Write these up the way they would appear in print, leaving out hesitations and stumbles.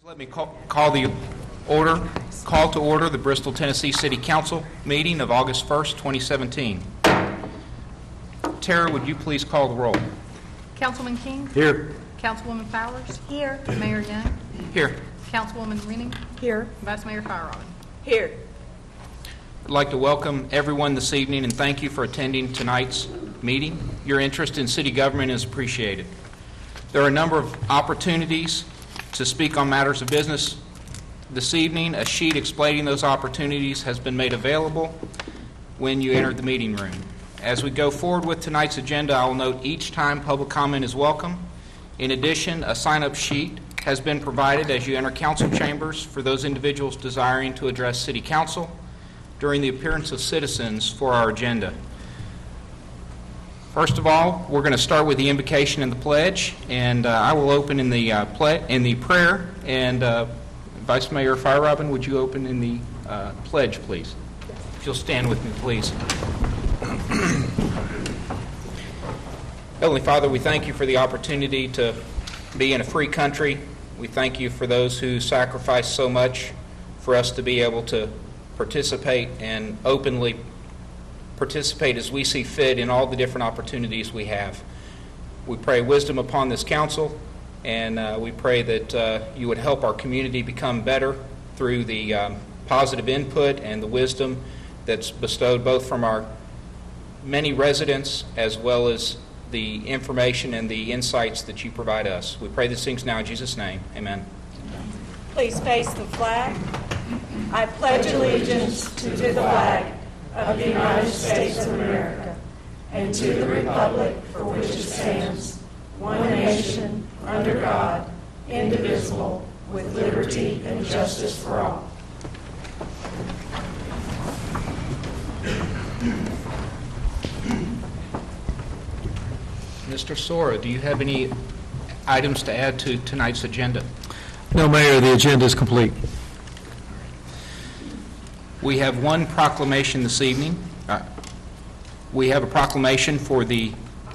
Let me call to order the Bristol, Tennessee City Council meeting of August 1st, 2017. Tara, would you please call the roll? Councilman King? Here. Councilwoman Fowers? Here. Mayor Young? Here. Councilwoman Rennie? Here. Vice Mayor Firerobin? Here. I'd like to welcome everyone this evening and thank you for attending tonight's meeting. Your interest in city government is appreciated. There are a number of opportunities to speak on matters of business this evening. A sheet explaining those opportunities has been made available when you entered the meeting room. As we go forward with tonight's agenda, I will note each time public comment is welcome. In addition, a sign-up sheet has been provided as you enter council chambers for those individuals desiring to address City Council during the appearance of citizens for our agenda. First of all, we're going to start with the invocation and the pledge, and I will open in the prayer. And Vice Mayor Firerobin, would you open in the pledge, please? If you'll stand with me, please. Heavenly Father, we thank you for the opportunity to be in a free country. We thank you for those who sacrifice so much for us to be able to participate and openly participate as we see fit in all the different opportunities we have. We pray wisdom upon this council, and we pray that you would help our community become better through the positive input and the wisdom that's bestowed both from our many residents as well as the information and the insights that you provide us. We pray these things now in Jesus' name. Amen. Please face the flag. I pledge allegiance to the flag of the United States of America and to the republic for which it stands, one nation, under God, indivisible, with liberty and justice for all. Mr. Sora, do you have any items to add to tonight's agenda? No, Mayor, the agenda is complete. We have one proclamation this evening. We have a proclamation for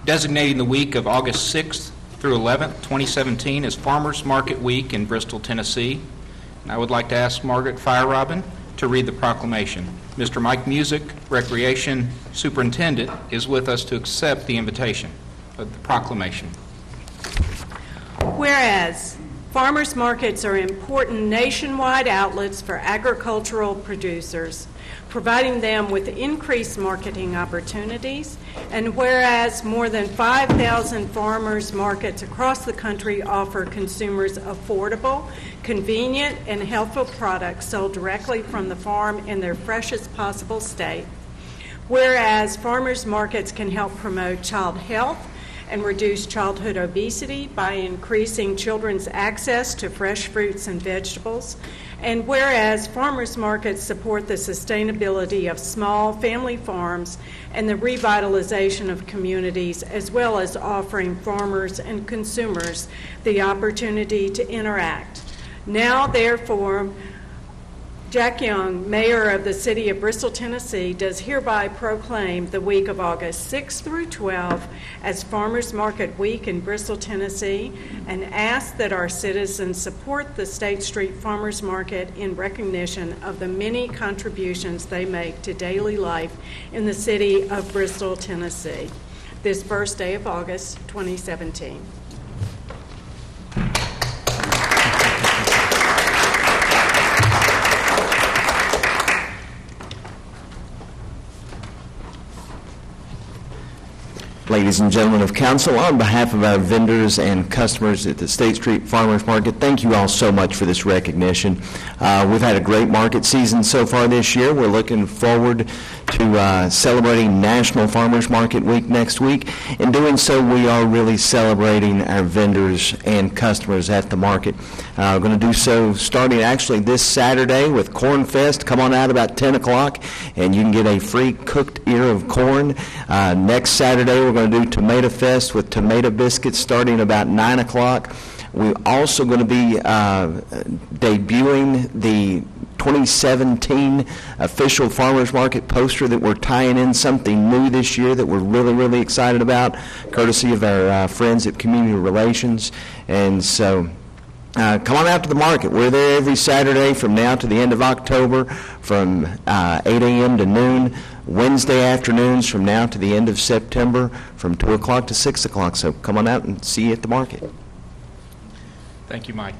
designating the week of August 6th through 11th, 2017 as Farmers Market Week in Bristol, Tennessee. And I would like to ask Margaret Firerobin to read the proclamation. Mr. Mike Music, Recreation Superintendent, is with us to accept the invitation of the proclamation. Whereas farmers markets are important nationwide outlets for agricultural producers, providing them with increased marketing opportunities, and whereas more than 5,000 farmers markets across the country offer consumers affordable, convenient, and healthful products sold directly from the farm in their freshest possible state, whereas farmers markets can help promote child health and reduce childhood obesity by increasing children's access to fresh fruits and vegetables. And whereas farmers markets support the sustainability of small family farms and the revitalization of communities, as well as offering farmers and consumers the opportunity to interact. Now, therefore, Jack Young, Mayor of the City of Bristol, Tennessee, does hereby proclaim the week of August 6 through 12 as Farmers Market Week in Bristol, Tennessee, and asks that our citizens support the State Street Farmers Market in recognition of the many contributions they make to daily life in the city of Bristol, Tennessee, this first day of August 2017. Ladies and gentlemen of council, on behalf of our vendors and customers at the State Street Farmers Market, thank you all so much for this recognition. We've had a great market season so far this year. We're looking forward to celebrating National Farmers Market Week next week. In doing so, we are really celebrating our vendors and customers at the market. We're going to do so starting actually this Saturday with Corn Fest. Come on out about 10 o'clock and you can get a free cooked ear of corn. Next Saturday, we're going to do Tomato Fest with tomato biscuits starting about 9 o'clock. We're also going to be debuting the 2017 official farmers market poster that we're tying in something new this year that we're really excited about, courtesy of our friends at Community Relations. And so Come on out to the market. We're there every Saturday from now to the end of October from 8 a.m. to noon. Wednesday afternoons from now to the end of September from 2 o'clock to 6 o'clock. So come on out and see you at the market. Thank you, Mike.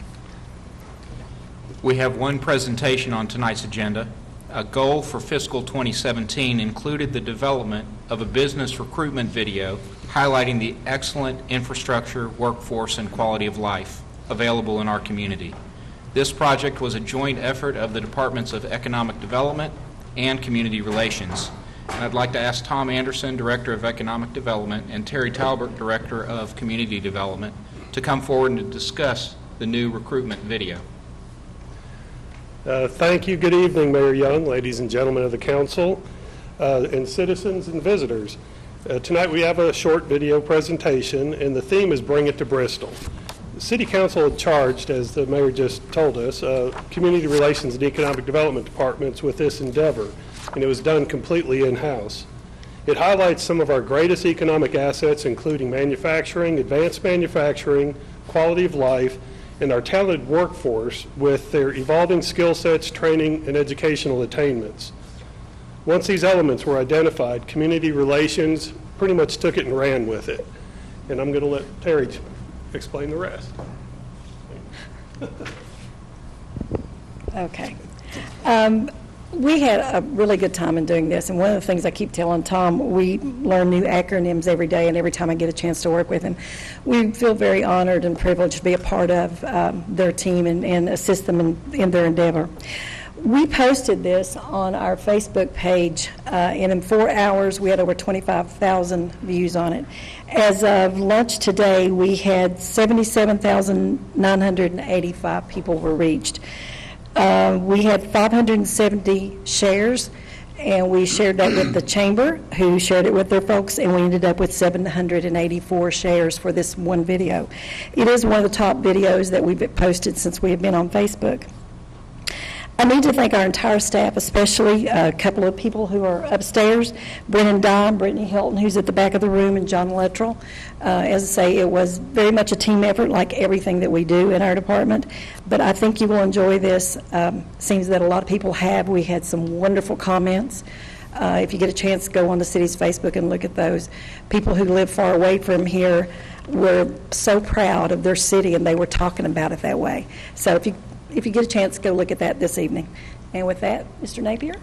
We have one presentation on tonight's agenda. A goal for fiscal 2017 included the development of a business recruitment video highlighting the excellent infrastructure, workforce, and quality of life available in our community. This project was a joint effort of the Departments of Economic Development and Community Relations. And I'd like to ask Tom Anderson, Director of Economic Development, and Terry Talbert, Director of Community Development, to come forward and to discuss the new recruitment video. Thank you. Good evening, Mayor Young, ladies and gentlemen of the council, and citizens and visitors. Tonight we have a short video presentation, and the theme is Bring It to Bristol. The City Council had charged, as the mayor just told us, Community Relations and Economic Development Departments with this endeavor, and it was done completely in-house. It highlights some of our greatest economic assets, including manufacturing, advanced manufacturing, quality of life, and our talented workforce with their evolving skill sets, training, and educational attainments. Once these elements were identified, Community Relations pretty much took it and ran with it. And I'm going to let Terry explain the rest. Okay. We had a really good time in doing this, and one of the things I keep telling Tom, we learn new acronyms every day, and every time I get a chance to work with him, we feel very honored and privileged to be a part of their team and assist them in their endeavor. We posted this on our Facebook page, and in 4 hours we had over 25,000 views on it. As of lunch today, we had 77,985 people were reached. We had 570 shares, and we shared that with the chamber, who shared it with their folks, and we ended up with 784 shares for this one video. It is one of the top videos that we've posted since we have been on Facebook. I need to thank our entire staff, especially a couple of people who are upstairs, Brennan Dime, Brittany Hilton, who's at the back of the room, and John Luttrell. As I say, it was very much a team effort, like everything that we do in our department, but I think you will enjoy this. Seems that a lot of people have. We had some wonderful comments. If you get a chance, go on the city's Facebook and look at those. People who live far away from here were so proud of their city, and they were talking about it that way. So if you get a chance, go look at that this evening. And with that, Mr. Napier.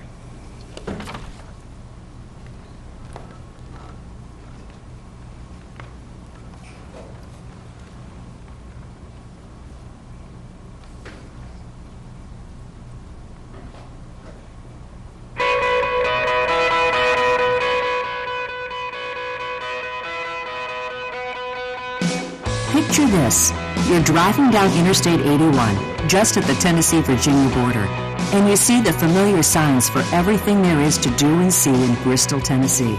Picture this. You're driving down Interstate 81, just at the Tennessee-Virginia border, and you see the familiar signs for everything there is to do and see in Bristol, Tennessee.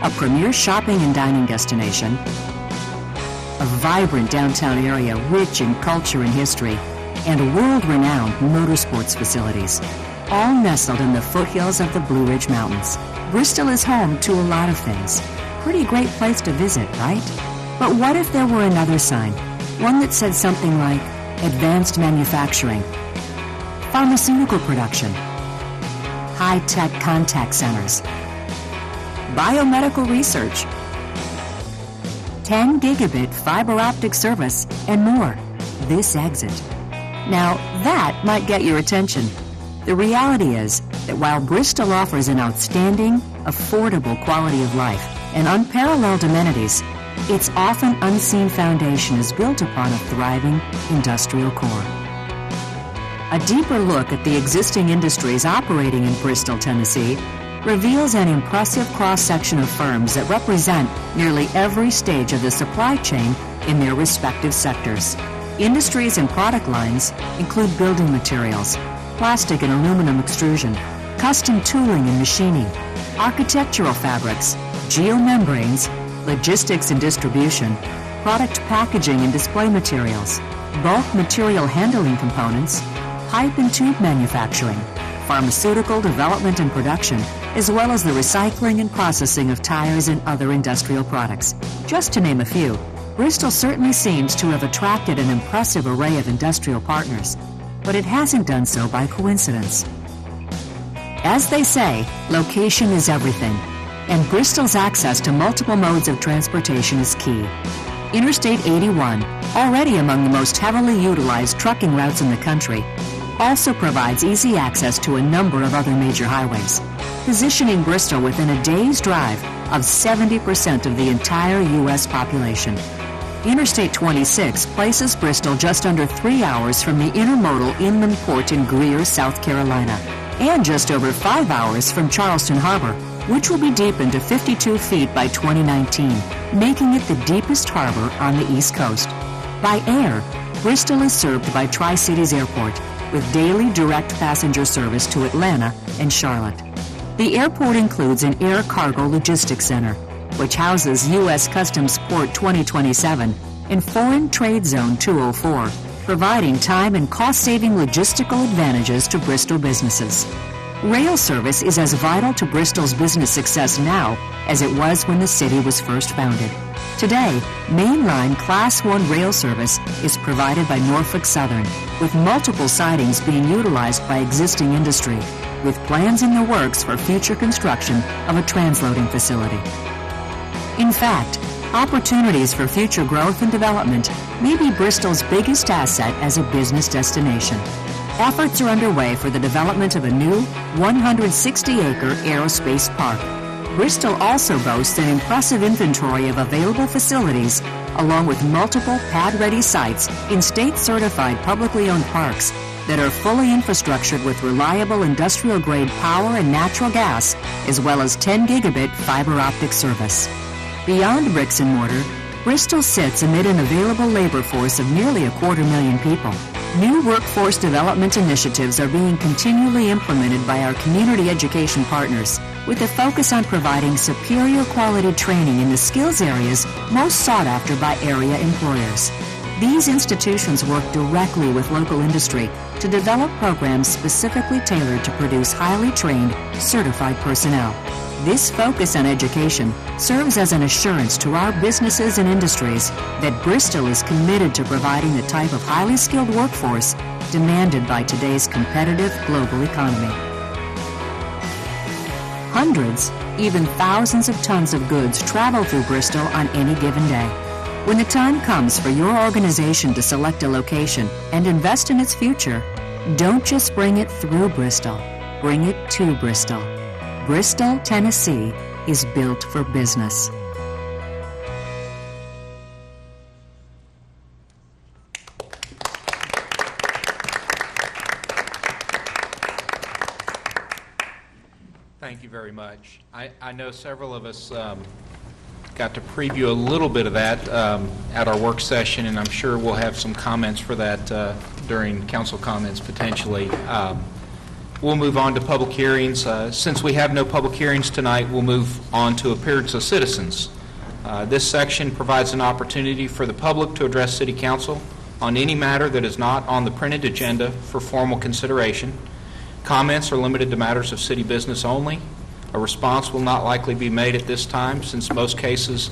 A premier shopping and dining destination, a vibrant downtown area rich in culture and history, and world-renowned motorsports facilities, all nestled in the foothills of the Blue Ridge Mountains. Bristol is home to a lot of things. Pretty great place to visit, right? But what if there were another sign? One that said something like advanced manufacturing, pharmaceutical production, high-tech contact centers, biomedical research, 10 gigabit fiber optic service, and more. This exit. Now, that might get your attention. The reality is that while Bristol offers an outstanding, affordable quality of life and unparalleled amenities, its often unseen foundation is built upon a thriving industrial core. A deeper look at the existing industries operating in Bristol, Tennessee, reveals an impressive cross-section of firms that represent nearly every stage of the supply chain in their respective sectors. Industries and product lines include building materials, plastic and aluminum extrusion, custom tooling and machining, architectural fabrics, geomembranes, logistics and distribution, product packaging and display materials, bulk material handling components, pipe and tube manufacturing, pharmaceutical development and production, as well as the recycling and processing of tires and other industrial products. Just to name a few, Bristol certainly seems to have attracted an impressive array of industrial partners, but it hasn't done so by coincidence. As they say, location is everything, and Bristol's access to multiple modes of transportation is key. Interstate 81, already among the most heavily utilized trucking routes in the country, also provides easy access to a number of other major highways, positioning Bristol within a day's drive of 70% of the entire U.S. population. Interstate 26 places Bristol just under 3 hours from the intermodal inland port in Greer, South Carolina, and just over 5 hours from Charleston Harbor, which will be deepened to 52 feet by 2019, making it the deepest harbor on the East Coast. By air, Bristol is served by Tri-Cities Airport, with daily direct passenger service to Atlanta and Charlotte. The airport includes an air cargo logistics center, which houses U.S. Customs Port 2027 and Foreign Trade Zone 204, providing time and cost-saving logistical advantages to Bristol businesses. Rail service is as vital to Bristol's business success now as it was when the city was first founded. Today, mainline Class 1 rail service is provided by Norfolk Southern, with multiple sidings being utilized by existing industry, with plans in the works for future construction of a transloading facility. In fact, opportunities for future growth and development may be Bristol's biggest asset as a business destination. Efforts are underway for the development of a new 160-acre aerospace park. Bristol also boasts an impressive inventory of available facilities, along with multiple pad-ready sites in state-certified publicly owned parks that are fully infrastructured with reliable industrial-grade power and natural gas, as well as 10-gigabit fiber optic service. Beyond bricks and mortar, Bristol sits amid an available labor force of nearly 250,000 people. New workforce development initiatives are being continually implemented by our community education partners, with a focus on providing superior quality training in the skills areas most sought after by area employers. These institutions work directly with local industry to develop programs specifically tailored to produce highly trained, certified personnel. This focus on education serves as an assurance to our businesses and industries that Bristol is committed to providing the type of highly skilled workforce demanded by today's competitive global economy. Hundreds, even thousands of tons of goods travel through Bristol on any given day. When the time comes for your organization to select a location and invest in its future, don't just bring it through Bristol, bring it to Bristol. Bristol, Tennessee is built for business. Thank you very much. I know several of us got to preview a little bit of that at our work session, and I'm sure we'll have some comments for that during council comments potentially. We'll move on to public hearings. Since we have no public hearings tonight, we'll move on to appearance of citizens. This section provides an opportunity for the public to address City Council on any matter that is not on the printed agenda for formal consideration. Comments are limited to matters of city business only. A response will not likely be made at this time, since in most cases,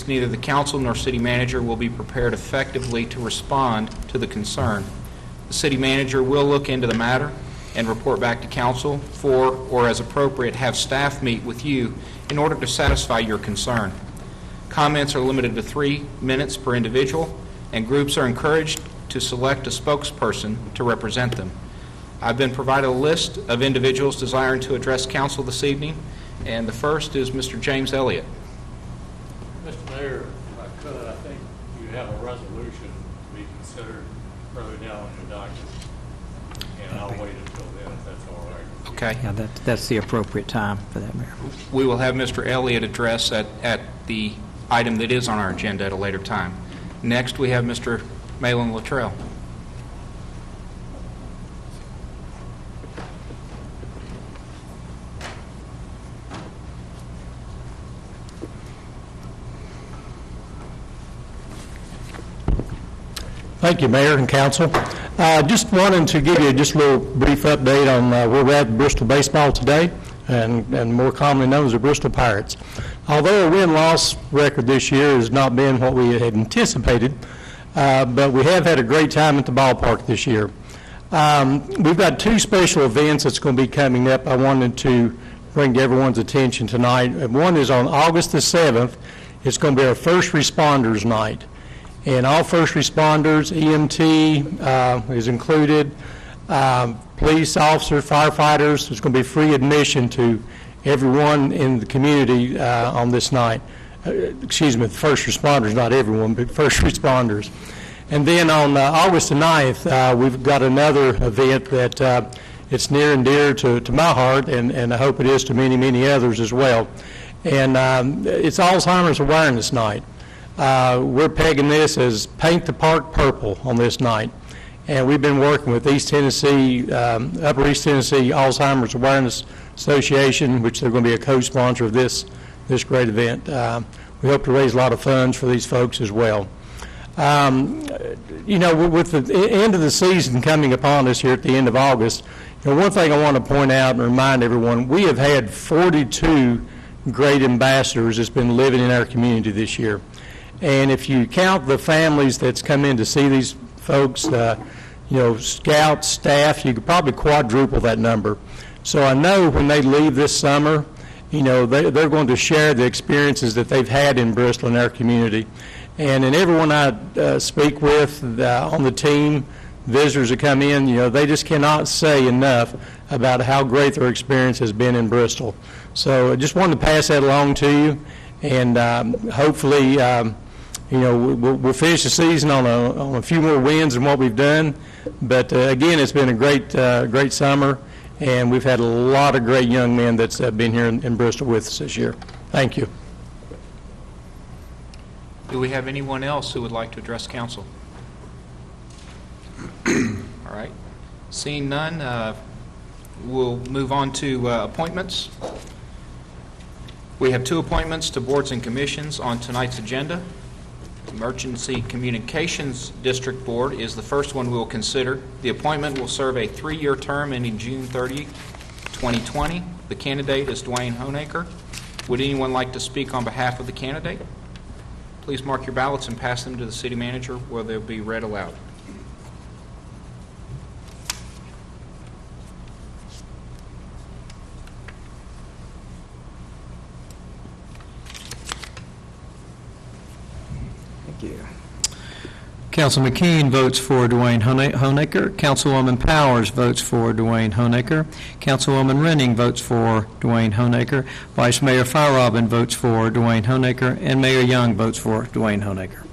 neither the council nor city manager will be prepared effectively to respond to the concern. The city manager will look into the matter and report back to council or as appropriate, have staff meet with you in order to satisfy your concern. Comments are limited to 3 minutes per individual, and groups are encouraged to select a spokesperson to represent them. I've been provided a list of individuals desiring to address council this evening, and the first is Mr. James Elliott. Mr. Mayor, if I could, I think you have a resolution to be considered further down in the document, and I'll wait until then if that's all right. Okay. Yeah, that's the appropriate time for that, Mayor. We will have Mr. Elliott address at the item that is on our agenda at a later time. Next, we have Mr. Malin Luttrell. Thank you, Mayor and Council. Just wanted to give you just a little brief update on where we're at with Bristol baseball today, and more commonly known as the Bristol Pirates. Although our win-loss record this year has not been what we had anticipated, but we have had a great time at the ballpark this year. We've got two special events that's going to be coming up I wanted to bring to everyone's attention tonight. One is on August the 7th. It's going to be our First Responders Night. And all first responders, EMT is included, police officers, firefighters. There's going to be free admission to everyone in the community on this night. Excuse me, first responders, not everyone, but first responders. And then on August the 9th, we've got another event that it's near and dear to my heart, and I hope it is to many, many others as well. And it's Alzheimer's Awareness Night. We're pegging this as Paint the Park Purple on this night. And we've been working with East Tennessee, Upper East Tennessee Alzheimer's Awareness Association, which they're going to be a co-sponsor of this great event. We hope to raise a lot of funds for these folks as well. You know, with the end of the season coming upon us here at the end of August, you know, one thing I want to point out and remind everyone, we have had 42 great ambassadors that's been living in our community this year. And if you count the families that's come in to see these folks, you know, scouts, staff, you could probably quadruple that number. So I know when they leave this summer, you know, they're going to share the experiences that they've had in Bristol and our community. And everyone I speak with on the team, visitors that come in, you know, they just cannot say enough about how great their experience has been in Bristol. So I just wanted to pass that along to you, and hopefully, you know, we'll finish the season on a few more wins than what we've done. But again, it's been a great summer, and we've had a lot of great young men that's been here in Bristol with us this year. Thank you. Do we have anyone else who would like to address council? All right. Seeing none, we'll move on to appointments. We have two appointments to boards and commissions on tonight's agenda. The Emergency Communications District Board is the first one we will consider. The appointment will serve a 3-year term ending June 30, 2020. The candidate is Dwayne Honaker. Would anyone like to speak on behalf of the candidate? Please mark your ballots and pass them to the city manager where they'll be read aloud. Thank you. Councilman McKean votes for Dwayne Honaker. Councilwoman Powers votes for Dwayne Honaker. Councilwoman Renning votes for Dwayne Honaker. Vice Mayor Firerobin votes for Dwayne Honaker. And Mayor Young votes for Dwayne Honaker.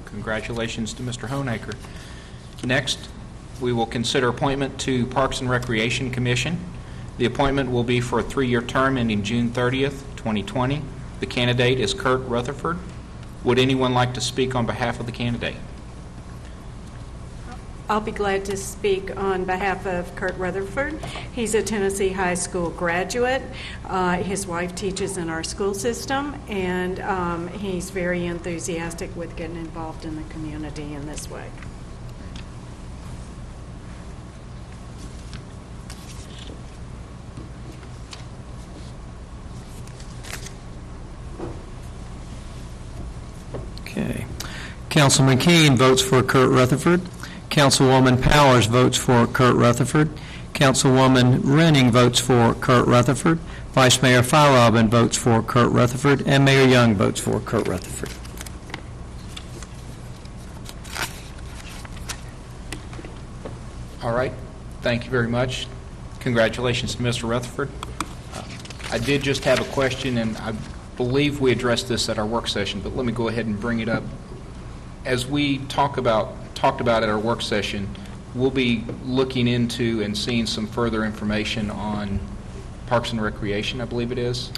Congratulations to Mr. Honaker. Next, we will consider appointment to Parks and Recreation Commission. The appointment will be for a 3-year term ending June 30th, 2020. The candidate is Kurt Rutherford. Would anyone like to speak on behalf of the candidate? I'll be glad to speak on behalf of Kurt Rutherford. He's a Tennessee High School graduate. His wife teaches in our school system, and he's very enthusiastic with getting involved in the community in this way. Okay. Councilman McKean votes for Kurt Rutherford. Councilwoman Powers votes for Kurt Rutherford. Councilwoman Renning votes for Kurt Rutherford. Vice Mayor Firerobin votes for Kurt Rutherford. And Mayor Young votes for Kurt Rutherford. All right. Thank you very much. Congratulations to Mr. Rutherford. I did just have a question, and I believe we addressed this at our work session, but let me go ahead and bring it up. As we talked about at our work session, we'll be looking into and seeing some further information on Parks and Recreation, I believe it is.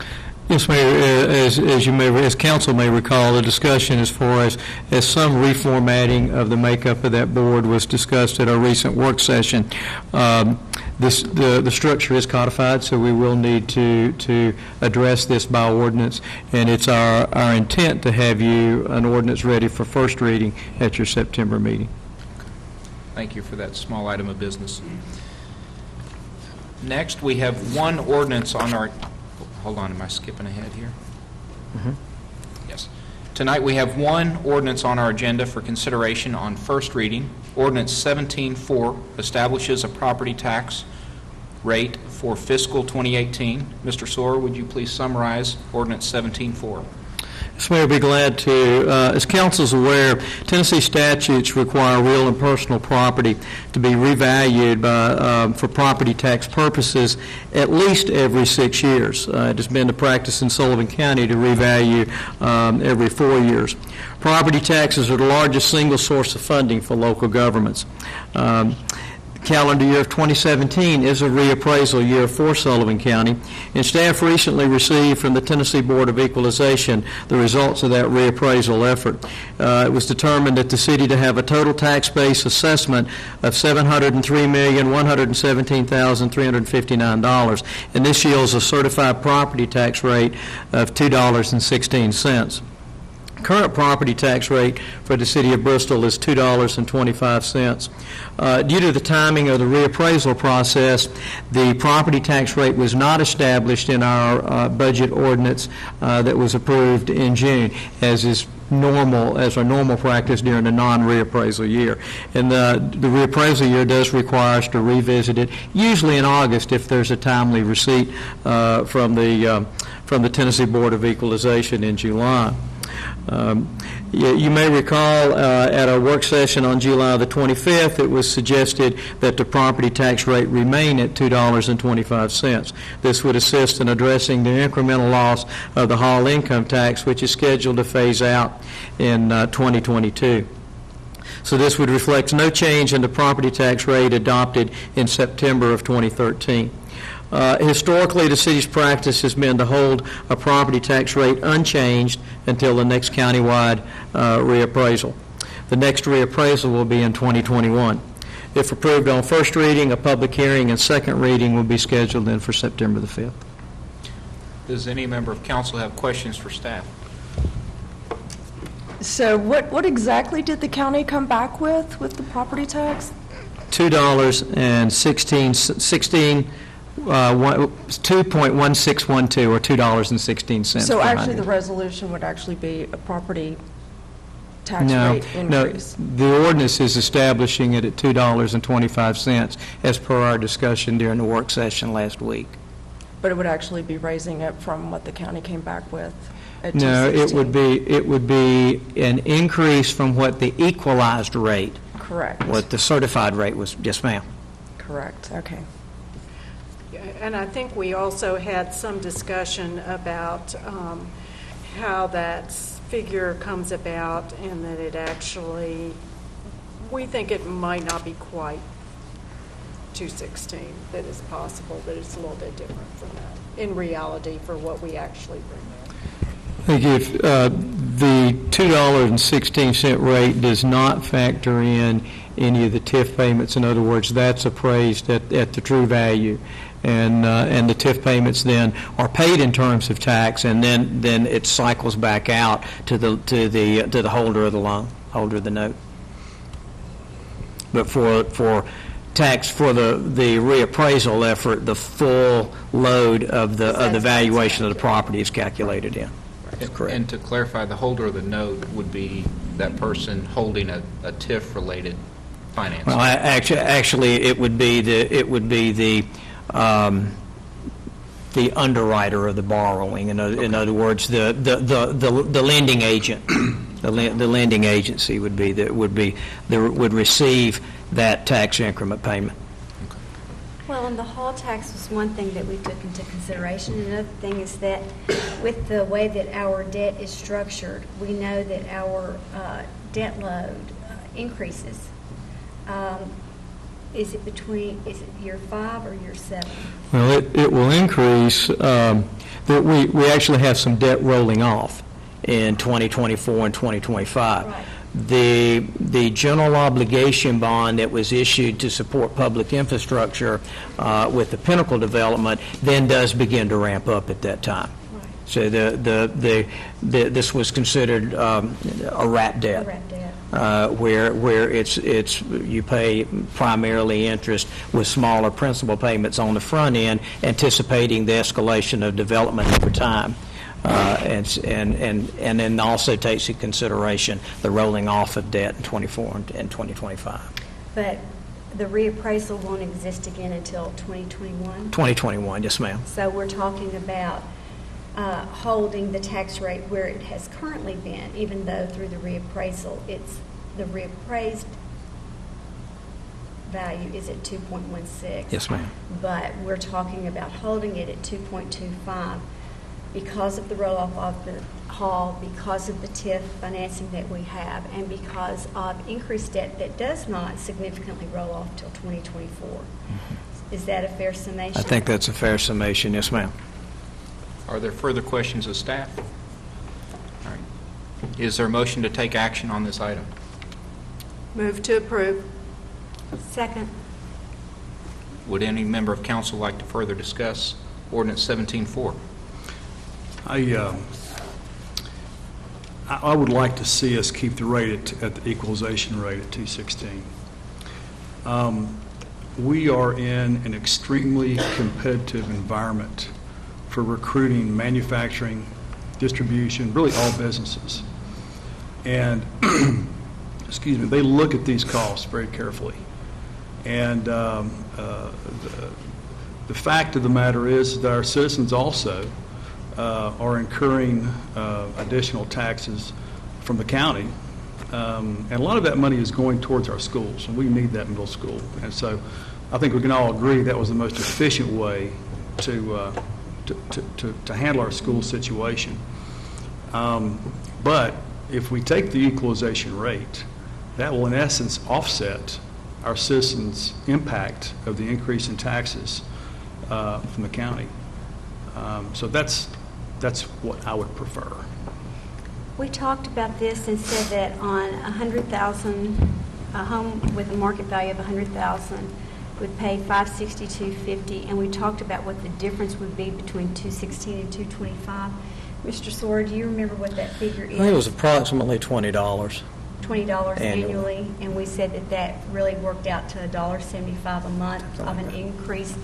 Yes, Mayor. As council may recall, the discussion as far as some reformatting of the makeup of that board was discussed at our recent work session. The structure is codified, so we will need to address this by ordinance, and it's our intent to have you an ordinance ready for first reading at your September meeting. Thank you for that small item of business. Next, we have one ordinance on our hold on, am I skipping ahead here? Yes. Tonight we have one ordinance on our agenda for consideration on first reading. Ordinance 17-4 establishes a property tax rate for fiscal 2018. Mr. Sawyer, would you please summarize Ordinance 17-4? Yes, Mayor, be glad to. As council is aware, Tennessee statutes require real and personal property to be revalued for property tax purposes at least every 6 years. It has been the practice in Sullivan County to revalue every 4 years. Property taxes are the largest single source of funding for local governments. Calendar year of 2017 is a reappraisal year for Sullivan County, and staff recently received from the Tennessee Board of Equalization the results of that reappraisal effort. It was determined that the city to have a total tax base assessment of $703,117,359, and this yields a certified property tax rate of $2.16. Current property tax rate for the city of Bristol is $2.25. Due to the timing of the reappraisal process, the property tax rate was not established in our budget ordinance that was approved in June, as is normal, as our normal practice during a non-reappraisal year. And the reappraisal year does require us to revisit it, usually in August if there's a timely receipt from the Tennessee Board of Equalization in July. You may recall at our work session on July the 25th, it was suggested that the property tax rate remain at $2.25. This would assist in addressing the incremental loss of the Hall income tax, which is scheduled to phase out in 2022. So this would reflect no change in the property tax rate adopted in September of 2013. Historically, the city's practice has been to hold a property tax rate unchanged until the next countywide reappraisal. The next reappraisal will be in 2021. If approved on first reading, a public hearing and second reading will be scheduled in for September the 5th. Does any member of council have questions for staff? So what exactly did the county come back with the property tax? $2.1612 or $2.16. So actually the resolution would actually be a property tax rate increase? No, the ordinance is establishing it at $2.25 as per our discussion during the work session last week. But it would actually be raising it from what the county came back with at No, $2.16? it would be an increase from what the equalized rate. Correct. What the certified rate was. Yes, ma'am. Correct, okay. And I think we also had some discussion about how that figure comes about, and that it actually, we think it might not be quite 216, that it's possible that it's a little bit different from that in reality for what we actually bring in. I think if the $2.16 rate does not factor in any of the TIF payments, in other words, that's appraised at the true value, and the TIF payments then are paid in terms of tax, and then it cycles back out to the holder of the loan, holder of the note. But for tax for the reappraisal effort, the full load of the valuation of the property is calculated in. That's correct. And to clarify, the holder of the note would be that person holding a TIF-related financing. Well, actually, it would be the underwriter of the borrowing. In other words, the lending agent, the lending agency would receive that tax increment payment. Well, and the hall tax was one thing that we took into consideration. Another thing is that with the way that our debt is structured, we know that our debt load increases. Is it year 5 or year 7? Well, it will increase. We actually have some debt rolling off in 2024 and 2025. Right. The general obligation bond that was issued to support public infrastructure with the Pinnacle development then does begin to ramp up at that time. Right. So this was considered a rat debt. A rat debt. where it's you pay primarily interest with smaller principal payments on the front end, anticipating the escalation of development over time. And then also takes into consideration the rolling off of debt in 24 and 2025. But the reappraisal won't exist again until 2021? 2021, yes, ma'am. So we're talking about holding the tax rate where it has currently been, even though through the reappraisal, it's the reappraised value is at 2.16. Yes, ma'am. But we're talking about holding it at 2.25 because of the roll-off of the hall, because of the TIF financing that we have, and because of increased debt that does not significantly roll off till 2024. Mm-hmm. Is that a fair summation? I think that's a fair summation, yes, ma'am. Are there further questions of staff? All right. Is there a motion to take action on this item? Move to approve. Second. Would any member of council like to further discuss ordinance 17-4? I would like to see us keep the rate at the equalization rate at 216. We are in an extremely competitive environment for recruiting, manufacturing, distribution, really all businesses. And, excuse me, they look at these costs very carefully. And the fact of the matter is that our citizens also are incurring additional taxes from the county. And a lot of that money is going towards our schools, and we need that middle school. And so I think we can all agree that was the most efficient way to handle our school situation. But if we take the equalization rate, that will in essence offset our citizens' impact of the increase in taxes from the county. So that's what I would prefer. We talked about this and said that on $100,000, a home with a market value of $100,000 would pay $562.50, and we talked about what the difference would be between 216 and 225. Mr. Sawyer, do you remember what that figure is? I think it was approximately $20. $20 annually, and we said that that really worked out to $1.75 a month of an increase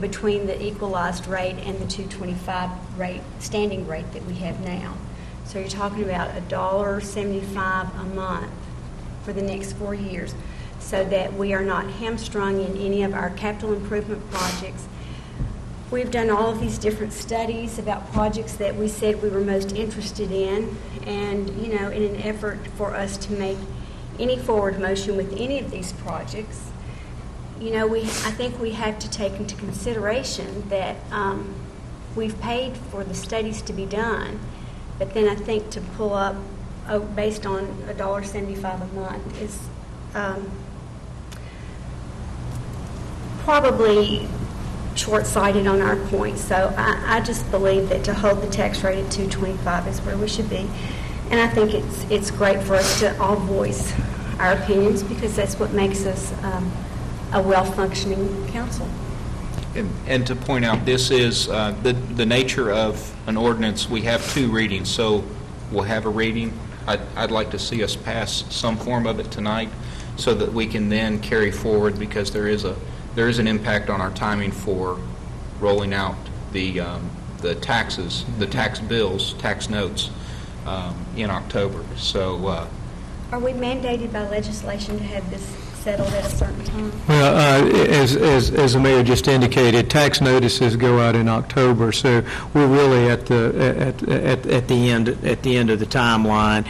between the equalized rate and the 225 rate, standing rate that we have now. So you're talking about $1.75 a month for the next 4 years, so that we are not hamstrung in any of our capital improvement projects. We've done all of these different studies about projects that we said we were most interested in, and in an effort for us to make any forward motion with any of these projects, I think we have to take into consideration that we've paid for the studies to be done, but then I think to pull up based on $1.75 a month is probably short-sighted on our point. So I just believe that to hold the tax rate at 225 is where we should be, and I think it's great for us to all voice our opinions, because that's what makes us a well-functioning council. And to point out, this is the nature of an ordinance. We have 2 readings, so we'll have a reading. I'd like to see us pass some form of it tonight so that we can then carry forward, because there is an impact on our timing for rolling out the taxes, the tax bills, tax notes in October. So are we mandated by legislation to have this settled at a certain time? Well, as the mayor just indicated, tax notices go out in October, so we're really at the end of the timeline,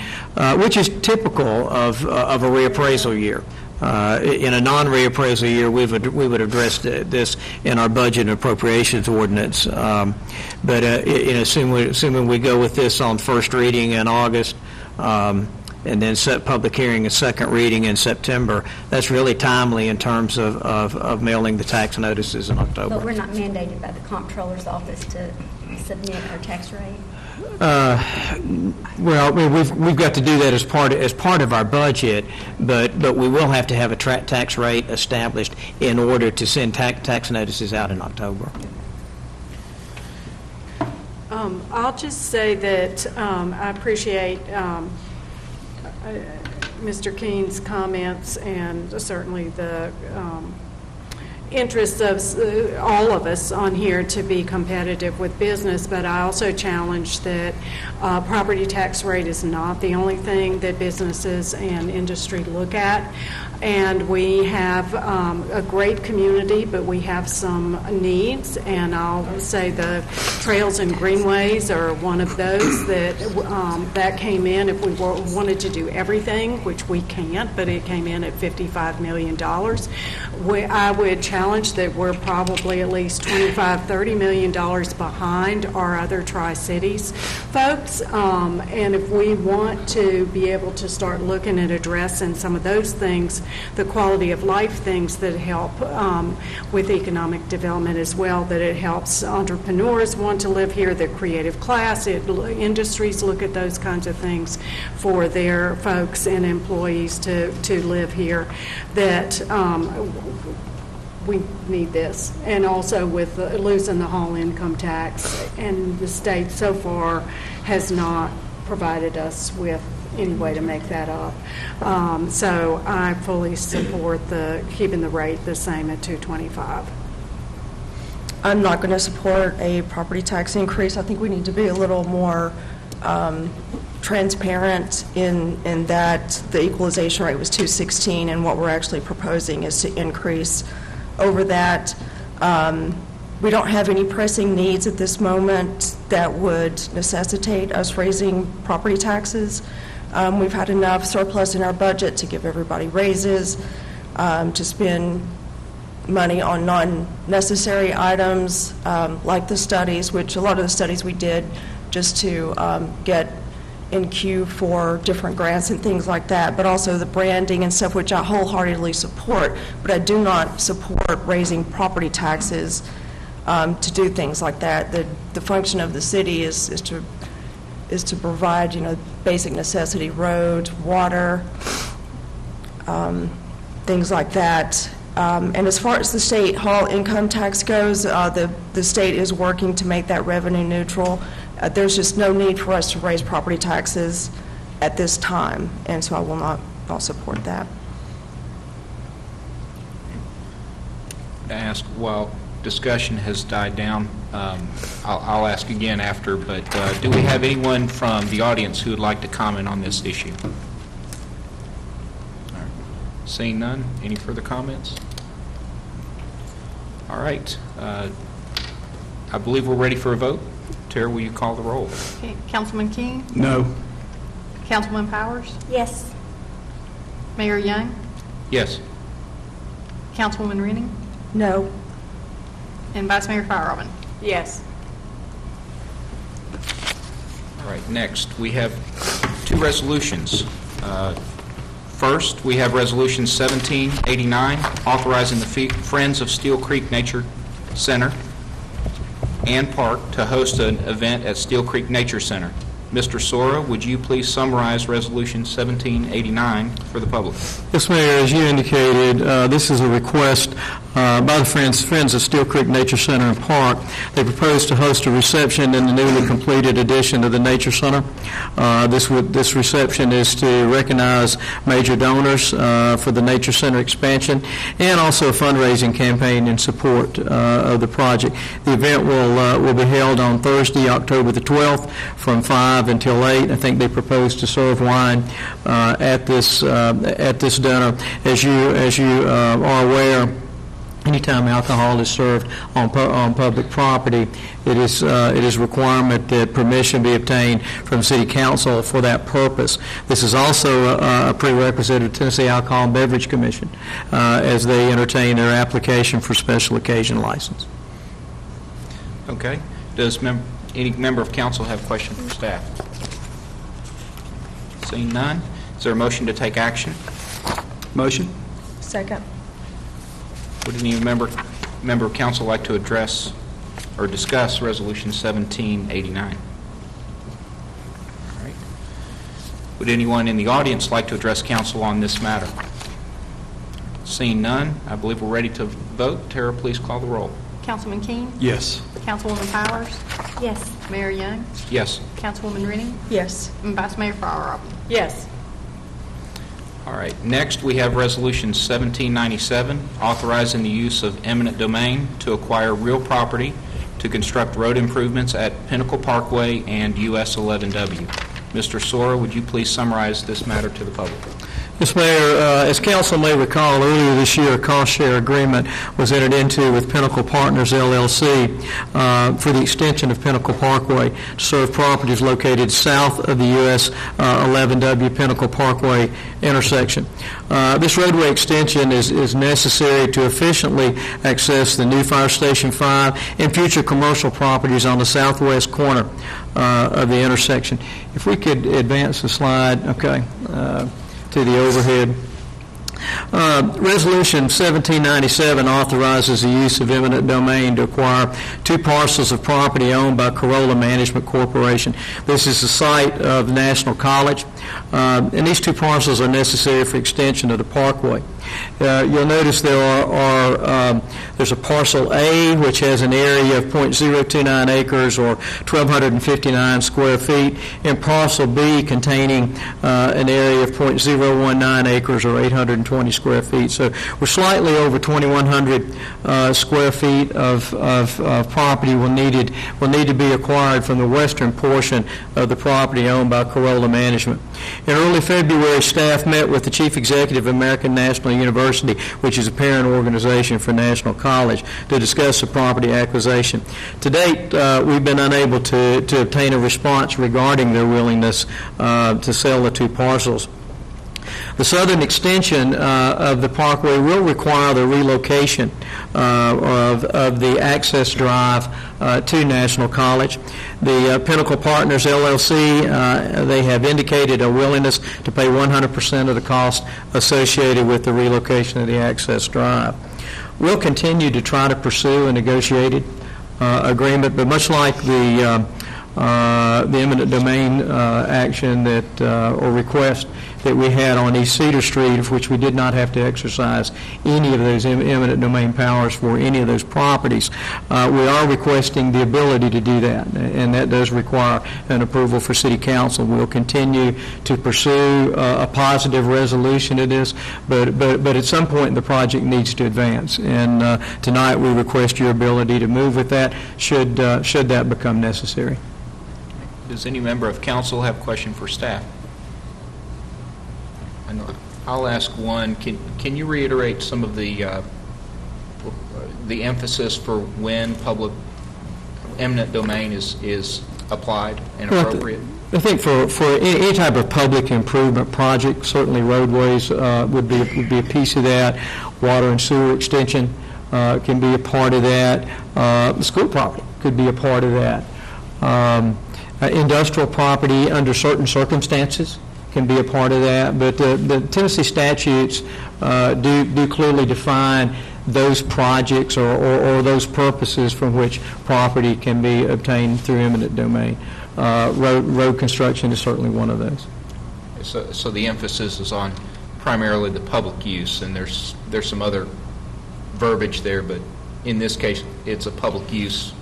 which is typical of a reappraisal year. In a non-reappraisal year, we would address this in our budget and appropriations ordinance. But assuming we go with this on first reading in August, and then set public hearing and second reading in September, that's really timely in terms of mailing the tax notices in October. But we're not mandated by the comptroller's office to submit our tax rate? Well, we've got to do that as part of our budget, but we will have to have a tax rate established in order to send tax notices out in October. I'll just say that I appreciate Mr. Keene's comments and certainly the interest of all of us on here to be competitive with business, but I also challenge that property tax rate is not the only thing that businesses and industry look at. And we have a great community, but we have some needs, and I'll say the trails and greenways are one of those that came in. If we wanted to do everything, which we can't, but it came in at $55 million, I would challenge that we're probably at least $25–30 million behind our other Tri-Cities folks, and if we want to be able to start looking at addressing some of those things, the quality of life things that help with economic development as well, that it helps entrepreneurs want to live here, the creative class, industries look at those kinds of things for their folks and employees to live here, that we need this. And also with losing the whole income tax, and the state so far has not provided us with any way to make that up. So I fully support keeping the rate the same at $225. I'm not going to support a property tax increase. I think we need to be a little more transparent in that the equalization rate was $216, and what we're actually proposing is to increase over that. We don't have any pressing needs at this moment that would necessitate us raising property taxes. We've had enough surplus in our budget to give everybody raises, to spend money on non-necessary items like the studies, which a lot of the studies we did just to get in queue for different grants and things like that, but also the branding and stuff, which I wholeheartedly support. But I do not support raising property taxes to do things like that. The function of the city is to provide, basic necessity, roads, water, things like that. And as far as the state hall income tax goes, the state is working to make that revenue neutral. There's just no need for us to raise property taxes at this time, and so I'll support that. Ask, while discussion has died down, I'll ask again after, but do we have anyone from the audience who would like to comment on this issue? All right. Seeing none, any further comments? All right. I believe we're ready for a vote. Tara, will you call the roll? Okay. Councilman King? No. Councilwoman Powers? Yes. Mayor Young? Yes. Councilwoman Renning? No. And Vice Mayor Fryerman? Yes. All right, next, we have two resolutions. First, we have Resolution 1789, authorizing the Friends of Steel Creek Nature Center and Park to host an event at Steel Creek Nature Center. Mr. Sora, would you please summarize Resolution 1789 for the public? Yes, Mayor, as you indicated, this is a request by the Friends of Steel Creek Nature Center and Park. They propose to host a reception in the newly completed addition of the Nature Center. This reception is to recognize major donors for the Nature Center expansion and also a fundraising campaign in support of the project. The event will be held on Thursday, October the 12th from 5 until 8. I think they propose to serve wine at this dinner. As you are aware, anytime alcohol is served on public property, it is a requirement that permission be obtained from City Council for that purpose. This is also a prerequisite of the Tennessee Alcohol and Beverage Commission as they entertain their application for special occasion license. Okay. Does any member of council have a question for staff? Seeing none, is there a motion to take action? Motion? Second. Would any member of council like to address or discuss Resolution 1789? All right. Would anyone in the audience like to address council on this matter? Seeing none, I believe we're ready to vote. Tara, please call the roll. Councilman King? Yes. Councilwoman Powers? Yes. Mayor Young? Yes. Councilwoman Renning? Yes. And Vice Mayor Fryerman? Yes. All right. Next, we have Resolution 1797, authorizing the use of eminent domain to acquire real property to construct road improvements at Pinnacle Parkway and US 11W. Mr. Sora, would you please summarize this matter to the public? Yes, Mayor. As council may recall, earlier this year, a cost-share agreement was entered into with Pinnacle Partners, LLC, for the extension of Pinnacle Parkway to serve properties located south of the US 11W Pinnacle Parkway intersection. This roadway extension is necessary to efficiently access the new Fire Station 5 and future commercial properties on the southwest corner of the intersection. If we could advance the slide, okay. To the overhead. Resolution 1797 authorizes the use of eminent domain to acquire 2 parcels of property owned by Corolla Management Corporation. This is the site of National College, and these 2 parcels are necessary for extension of the parkway. You'll notice there's a parcel A, which has an area of .029 acres or 1,259 square feet, and parcel B containing an area of .019 acres or 820 square feet. So we're slightly over 2,100 square feet of property will need to be acquired from the western portion of the property owned by Corolla Management. In early February, staff met with the Chief Executive of American National University, which is a parent organization for National College, to discuss the property acquisition. To date, we've been unable to obtain a response regarding their willingness to sell the 2 parcels. The southern extension of the parkway will require the relocation of the access drive to National College. The Pinnacle Partners, LLC, they have indicated a willingness to pay 100% of the cost associated with the relocation of the access drive. We'll continue to try to pursue a negotiated agreement, but much like the eminent domain action that or request that we had on East Cedar Street, of which we did not have to exercise any of those eminent domain powers for any of those properties. We are requesting the ability to do that, and that does require an approval for City Council. We'll continue to pursue a positive resolution of this, but at some point the project needs to advance, and tonight we request your ability to move with that should that become necessary. Does any member of council have a question for staff? I'll ask one. Can you reiterate some of the emphasis for when public eminent domain is applied and appropriate? I think for any type of public improvement project, certainly roadways would be a piece of that. Water and sewer extension can be a part of that. School property could be a part of that. Industrial property under certain circumstances can be a part of that, but the Tennessee statutes do clearly define those projects or those purposes from which property can be obtained through eminent domain. Road construction is certainly one of those. So the emphasis is on primarily the public use, and there's some other verbiage there, but in this case, it's a public use.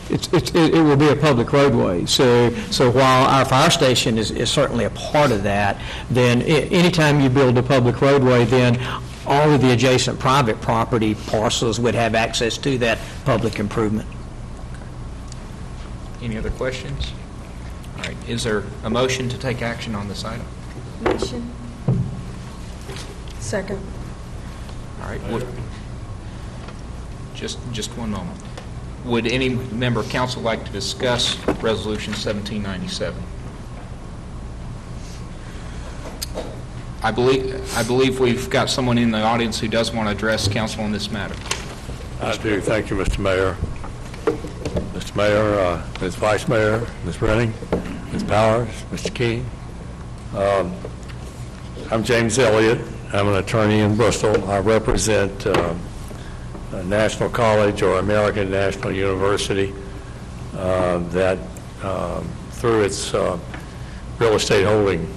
It will be a public roadway. So while our fire station is certainly a part of that, then anytime you build a public roadway, then all of the adjacent private property parcels would have access to that public improvement. Any other questions? All right. Is there a motion to take action on this item? Motion. Second. All right. Just one moment. Would any member of council like to discuss Resolution 1797? I believe we've got someone in the audience who does want to address council on this matter. I do. Thank you, Mr. Mayor. Mr. Mayor, Ms. Vice Mayor, Ms. Renning, Ms. Powers, Mr. King. I'm James Elliott. I'm an attorney in Bristol. I represent National College or American National University that through its real estate holding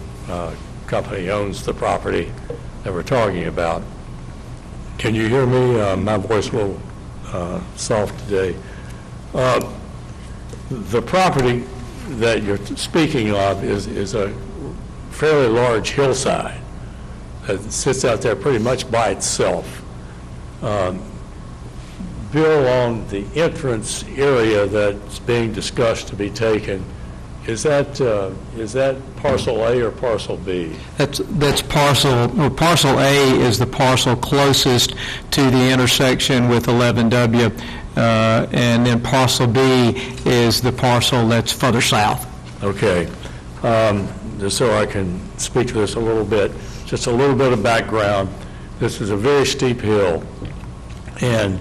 company owns the property that we're talking about. Can you hear me? My voice a little soft today. The property that you're speaking of is a fairly large hillside that sits out there pretty much by itself. Bill, on the entrance area that's being discussed to be taken, is that parcel A or parcel B? That's parcel A is the parcel closest to the intersection with 11W, and then parcel B is the parcel that's further south. Okay. Just so I can speak to this a little bit, just a little bit of background. This is a very steep hill, and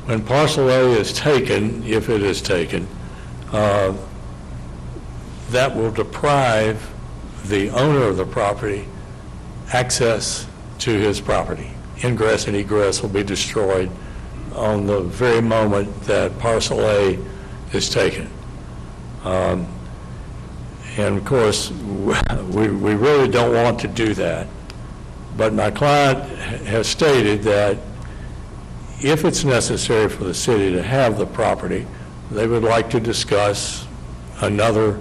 when parcel A is taken, if it is taken, that will deprive the owner of the property access to his property. Ingress and egress will be destroyed on the very moment that parcel A is taken. And of course, we really don't want to do that. But my client has stated that if it's necessary for the city to have the property, they would like to discuss another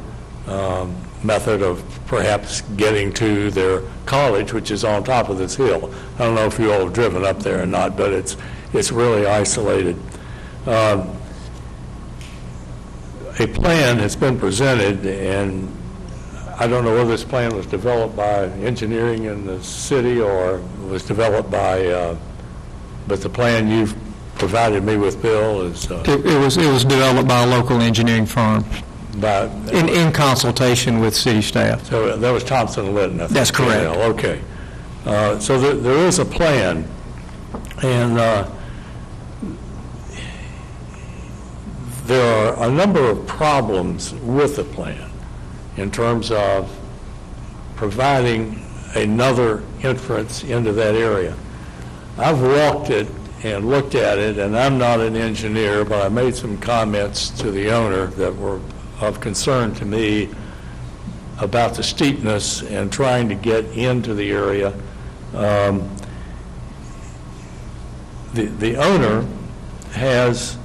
method of perhaps getting to their college, which is on top of this hill. I don't know if you all have driven up there or not, but it's really isolated. A plan has been presented, and I don't know whether this plan was developed by engineering in the city or was developed by, but the plan you've provided me with, Bill, is... It was developed by a local engineering firm in consultation with city staff. So that was Thompson Litton, I think. That's correct. Yeah, okay. So there is a plan, and there are a number of problems with the plan in terms of providing another entrance into that area. I've walked it and looked at it, and I'm not an engineer, but I made some comments to the owner that were of concern to me about the steepness and trying to get into the area. The owner has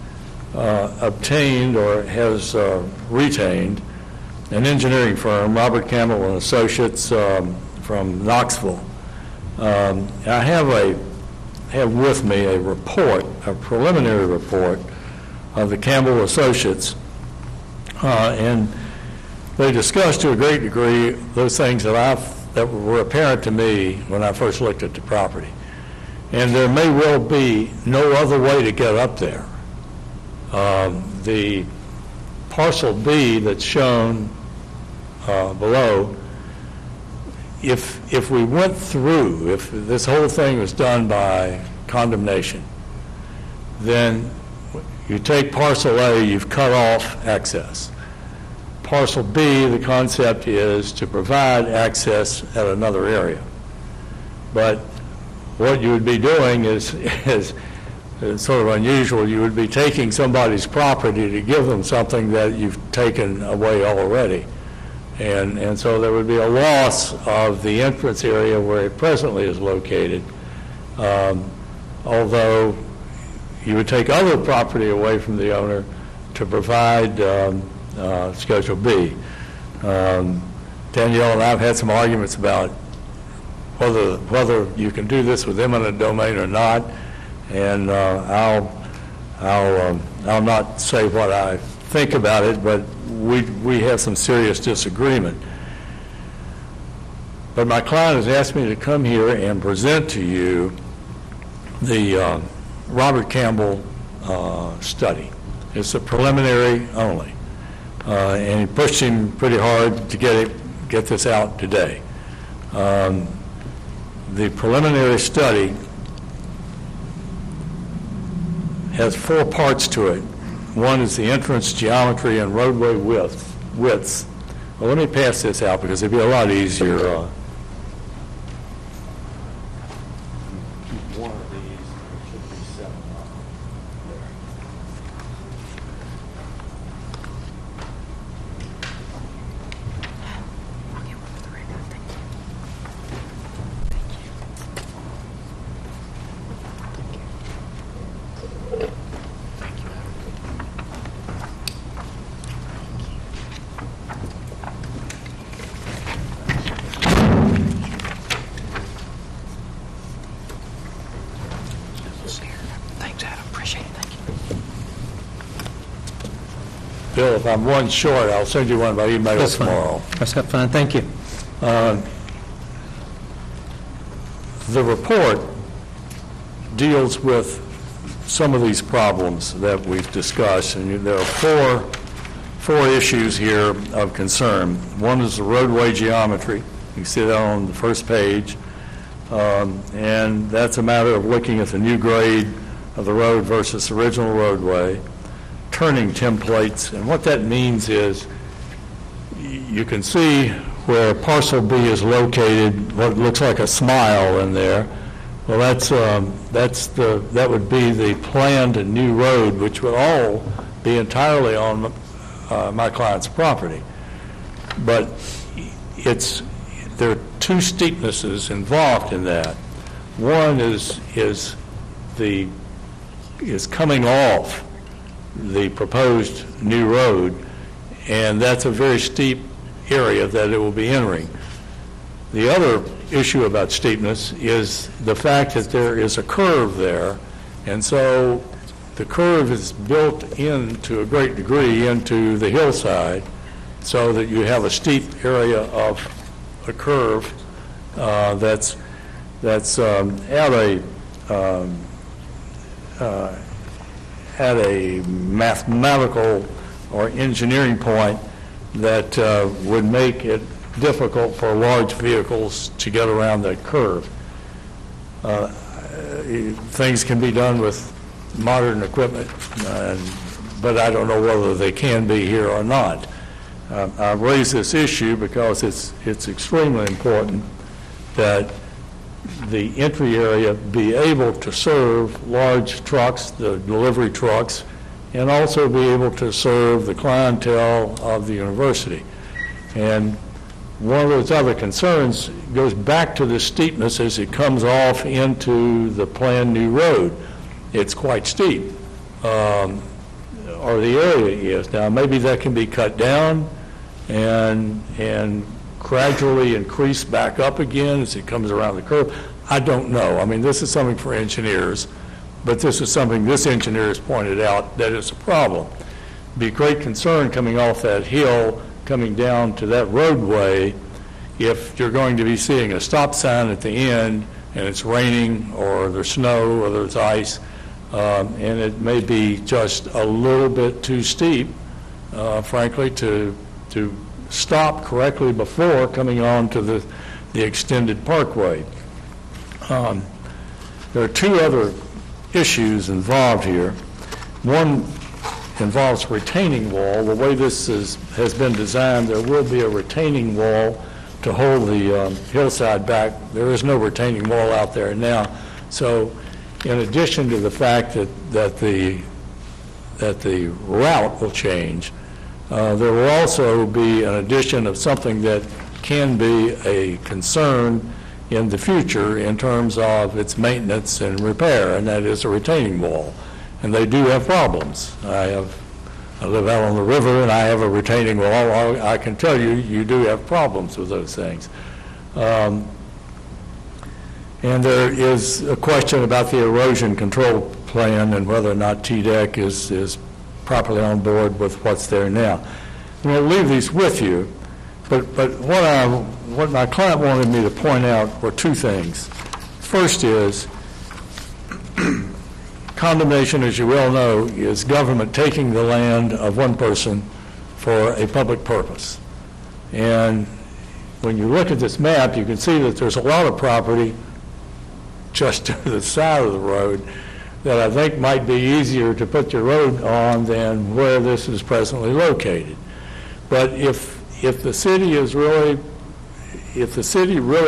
obtained or has retained an engineering firm, Robert Campbell and Associates, from Knoxville. I have with me a report, a preliminary report of the Campbell Associates, and they discussed to a great degree those things that were apparent to me when I first looked at the property. And there may well be no other way to get up there. The parcel B that's shown below, if we went through, if this whole thing was done by condemnation, then you take parcel A, you've cut off access. Parcel B, the concept is to provide access at another area. But what you would be doing is sort of unusual. You would be taking somebody's property to give them something that you've taken away already. And so there would be a loss of the entrance area where it presently is located, although you would take other property away from the owner to provide Schedule B. Danielle and I have had some arguments about whether you can do this with eminent domain or not, and I'll not say what I think about it, but we have some serious disagreement. But my client has asked me to come here and present to you the Robert Campbell study. It's a preliminary only, and he pushed him pretty hard to get this out today. The preliminary study has 4 parts to it. One is the entrance geometry and roadway widths. Well, let me pass this out because it'd be a lot easier. One of these should be 7 up there. Bill, if I'm one short, I'll send you one by email That's fine. tomorrow. That's fine, thank you. The report deals with some of these problems that we've discussed, and there are four issues here of concern. One is the roadway geometry. You can see that on the first page, and that's a matter of looking at the new grade of the road versus the original roadway, turning templates, and what that means is you can see where parcel B is located, what looks like a smile in there. Well, that would be the planned new road, which would all be entirely on my client's property. But there are two steepnesses involved in that. One is coming off the proposed new road, and that's a very steep area that it will be entering. The other issue about steepness is the fact that there is a curve there, and so the curve is built in to a great degree into the hillside so that you have a steep area of a curve that's at a mathematical or engineering point that would make it difficult for large vehicles to get around that curve. Things can be done with modern equipment, but I don't know whether they can be here or not. I raise this issue because it's extremely important that the entry area be able to serve large trucks, the delivery trucks, and also be able to serve the clientele of the university. And one of those other concerns goes back to the steepness as it comes off into the planned new road. It's quite steep, or the area is. Now, maybe that can be cut down and gradually increase back up again as it comes around the curve. I don't know. I mean, this is something for engineers, but this is something this engineer has pointed out that is a problem. Be a great concern coming off that hill, coming down to that roadway, if you're going to be seeing a stop sign at the end and it's raining or there's snow or there's ice, and it may be just a little bit too steep, frankly, to stop correctly before coming on to the extended parkway. There are two other issues involved here. One involves retaining wall. The way this has been designed, there will be a retaining wall to hold the hillside back. There is no retaining wall out there now. So in addition to the fact that the route will change, there will also be an addition of something that can be a concern in the future in terms of its maintenance and repair, and that is a retaining wall. And they do have problems. I live out on the river and I have a retaining wall. I can tell you, you do have problems with those things. And there is a question about the erosion control plan and whether or not TDEC is properly on board with what's there now. I'm going to leave these with you, but what my client wanted me to point out were two things. First is, condemnation, as you well know, is government taking the land of one person for a public purpose. And when you look at this map, you can see that there's a lot of property just to the side of the road that I think might be easier to put your road on than where this is presently located. But if the city really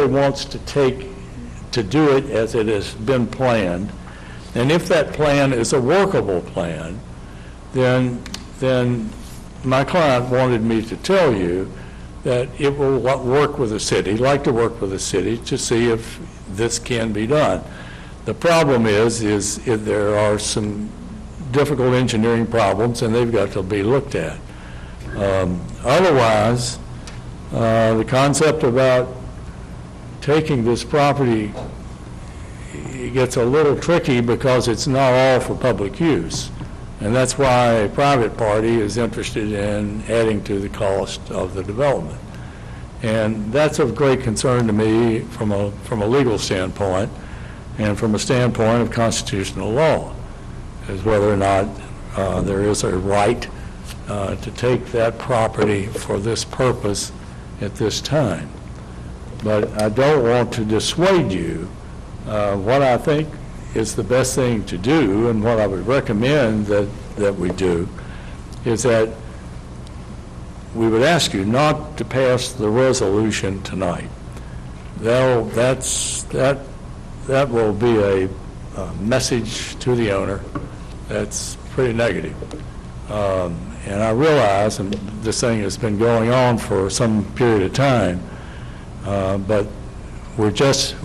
wants to do it as it has been planned, and if that plan is a workable plan, then my client wanted me to tell you that it will work with the city, like to work with the city to see if this can be done. The problem is there are some difficult engineering problems, and they've got to be looked at. Otherwise, the concept about taking this property, it gets a little tricky because it's not all for public use. And that's why a private party is interested in adding to the cost of the development. And that's of great concern to me from a legal standpoint and from a standpoint of constitutional law, is whether or not there is a right to take that property for this purpose at this time. But I don't want to dissuade you. What I think is the best thing to do, and what I would recommend that we do, is that we would ask you not to pass the resolution tonight. That will be a message to the owner that's pretty negative. And I realize, and this thing has been going on for some period of time, but we're just,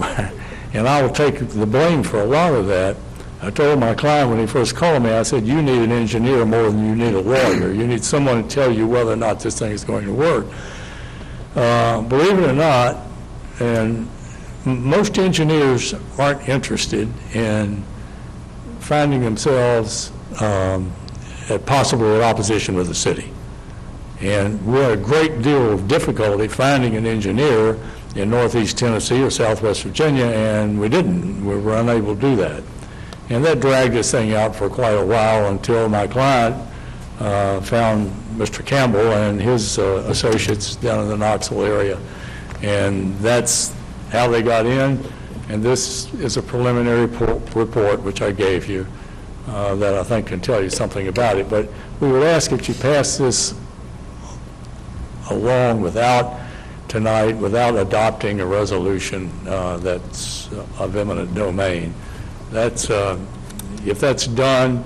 and I will take the blame for a lot of that. I told my client when he first called me, I said, you need an engineer more than you need a lawyer. You need someone to tell you whether or not this thing is going to work. Believe it or not, and most engineers aren't interested in finding themselves possibly in opposition with the city. And we had a great deal of difficulty finding an engineer in Northeast Tennessee or Southwest Virginia, and we didn't. We were unable to do that. And that dragged this thing out for quite a while until my client found Mr. Campbell and his associates down in the Knoxville area. And that's how they got in. And this is a preliminary report, which I gave you, that I think can tell you something about it. But we would ask that you pass this along tonight without adopting a resolution that's of eminent domain. That's if that's done,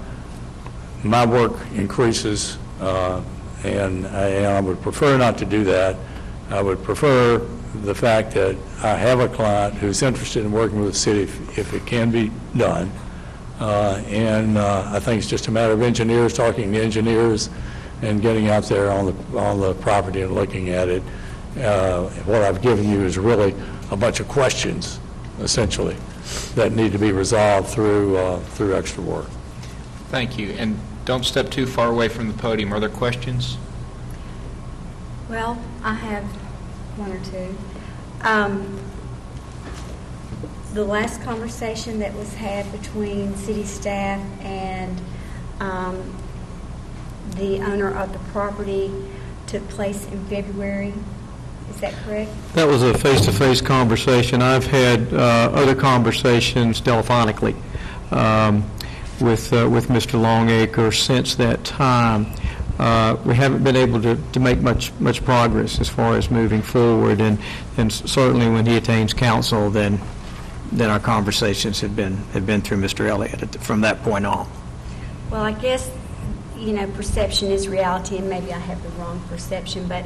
my work increases, and I would prefer not to do that. I would prefer the fact that I have a client who's interested in working with the city if it can be done. And I think it's just a matter of engineers talking to engineers and getting out there on the property and looking at it. What I've given you is really a bunch of questions, essentially, that need to be resolved through extra work. Thank you. And don't step too far away from the podium. Are there questions? Well, I have one or two. The last conversation that was had between city staff and the owner of the property took place in February. Is that correct? That was a face-to-face conversation. I've had other conversations telephonically with Mr. Longacre since that time. We haven't been able to make much progress as far as moving forward, and certainly when he attains counsel, then our conversations have been through Mr. Elliott from that point on. Well, I guess, perception is reality, and maybe I have the wrong perception, but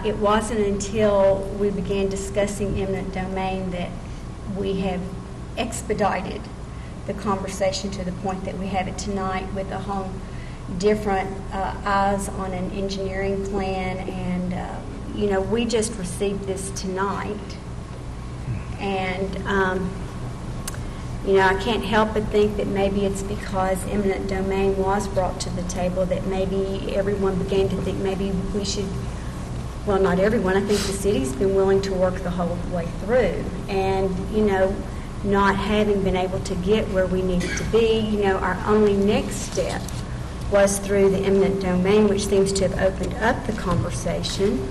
it wasn't until we began discussing eminent domain that we have expedited the conversation to the point that we have it tonight with a whole different eyes on an engineering plan. And, we just received this tonight. And, I can't help but think that maybe it's because eminent domain was brought to the table that maybe everyone began to think maybe we should, well, not everyone, I think the city's been willing to work the whole way through. And, not having been able to get where we needed to be, our only next step was through the eminent domain, which seems to have opened up the conversation.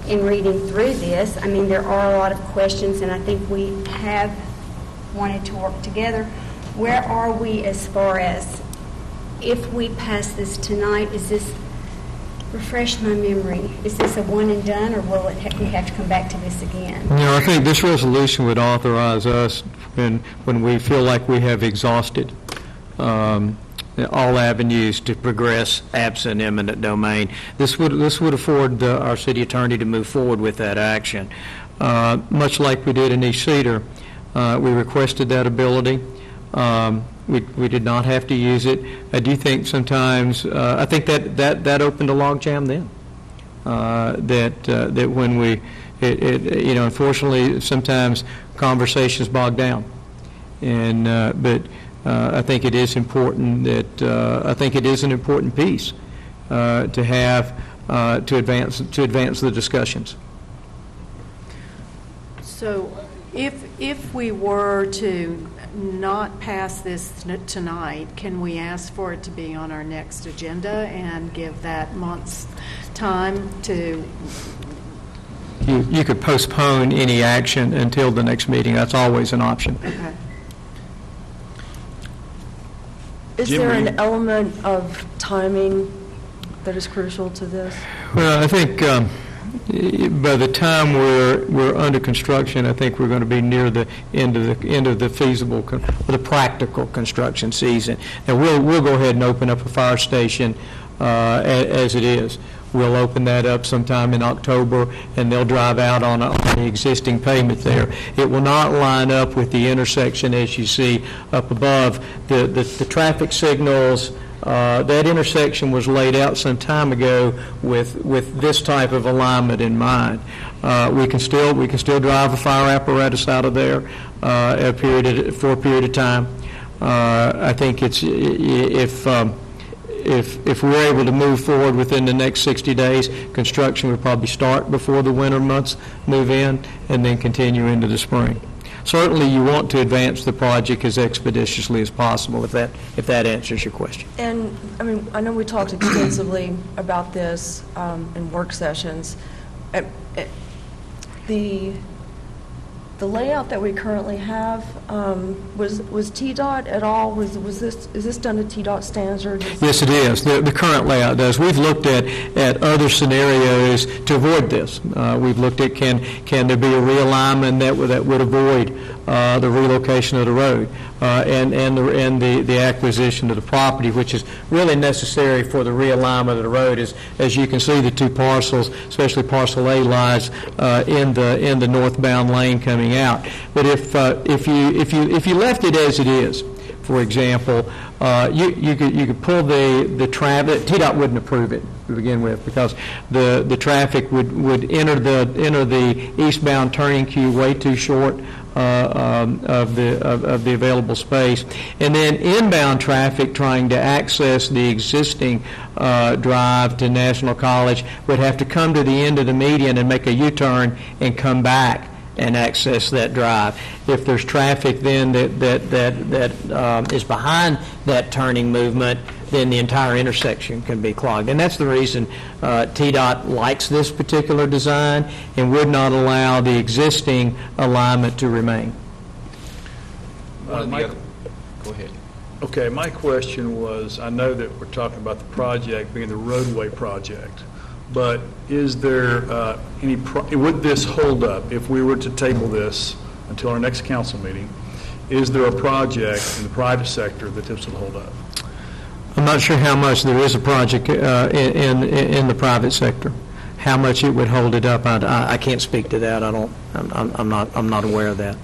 In reading through this, there are a lot of questions, and I think we have wanted to work together. Where are we as far as, if we pass this tonight, is this, refresh my memory, is this a one and done, or will we have to come back to this again? I think this resolution would authorize us when we feel like we have exhausted all avenues to progress absent eminent domain. This would afford our city attorney to move forward with that action. Much like we did in East Cedar, we requested that ability. We did not have to use it. I do think sometimes, I think that opened a logjam then. That when we, unfortunately, sometimes conversations bog down. And but I think it is important that, I think it is an important piece to have, to advance the discussions. So if we were to not pass this tonight, can we ask for it to be on our next agenda and give that month's time to? You could postpone any action until the next meeting. That's always an option. Okay. Is there an element of timing that is crucial to this? Well, I think by the time we're under construction, I think we're going to be near the end of the feasible, the practical construction season. And we'll go ahead and open up a fire station as it is. We'll open that up sometime in October, and they'll drive out on the existing pavement there. It will not line up with the intersection as you see up above. The traffic signals, that intersection was laid out some time ago with this type of alignment in mind. We can still drive a fire apparatus out of there for a period of time. I think it's if we're able to move forward within the next 60 days, construction would probably start before the winter months move in and then continue into the spring. Certainly, you want to advance the project as expeditiously as possible, if that answers your question. And, I mean, I know we talked extensively about this in work sessions. The layout that we currently have, was TDOT at all, is this done to TDOT standards? Yes, it is. The current layout does. We've looked at other scenarios to avoid this. We've looked at can there be a realignment that would avoid the relocation of the road and the acquisition of the property, which is really necessary for the realignment of the road. As you can see, the two parcels, especially parcel A, lies in the northbound lane coming out. But if you left it as it is, for example, you could pull the traffic. TDOT wouldn't approve it to begin with because the traffic would enter the eastbound turning queue way too short of the available space, and then inbound traffic trying to access the existing drive to National College would have to come to the end of the median and make a U-turn and come back and access that drive. If there's traffic then that is behind that turning movement, then the entire intersection can be clogged. And that's the reason TDOT likes this particular design and would not allow the existing alignment to remain. Go ahead. Okay, my question was, I know that we're talking about the project being the roadway project, but is there would this hold up if we were to table this until our next council meeting? Is there a project in the private sector that this would hold up? I'm not sure how much there is a project in the private sector. How much it would hold it up, I can't speak to that. I'm not aware of that.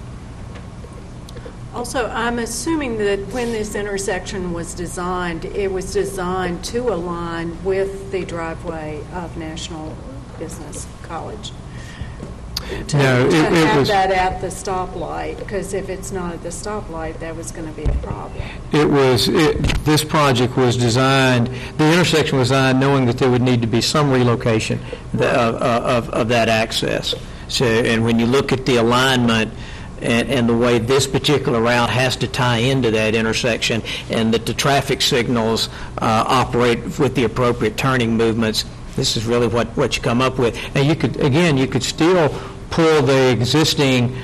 Also, I'm assuming that when this intersection was designed, it was designed to align with the driveway of National Business College. To have that at the stoplight, because if it's not at the stoplight, that was going to be a problem. This project was designed, the intersection was designed knowing that there would need to be some relocation of that access. So, and when you look at the alignment and the way this particular route has to tie into that intersection, and that the traffic signals operate with the appropriate turning movements, this is really what you come up with. And you could still pull the existing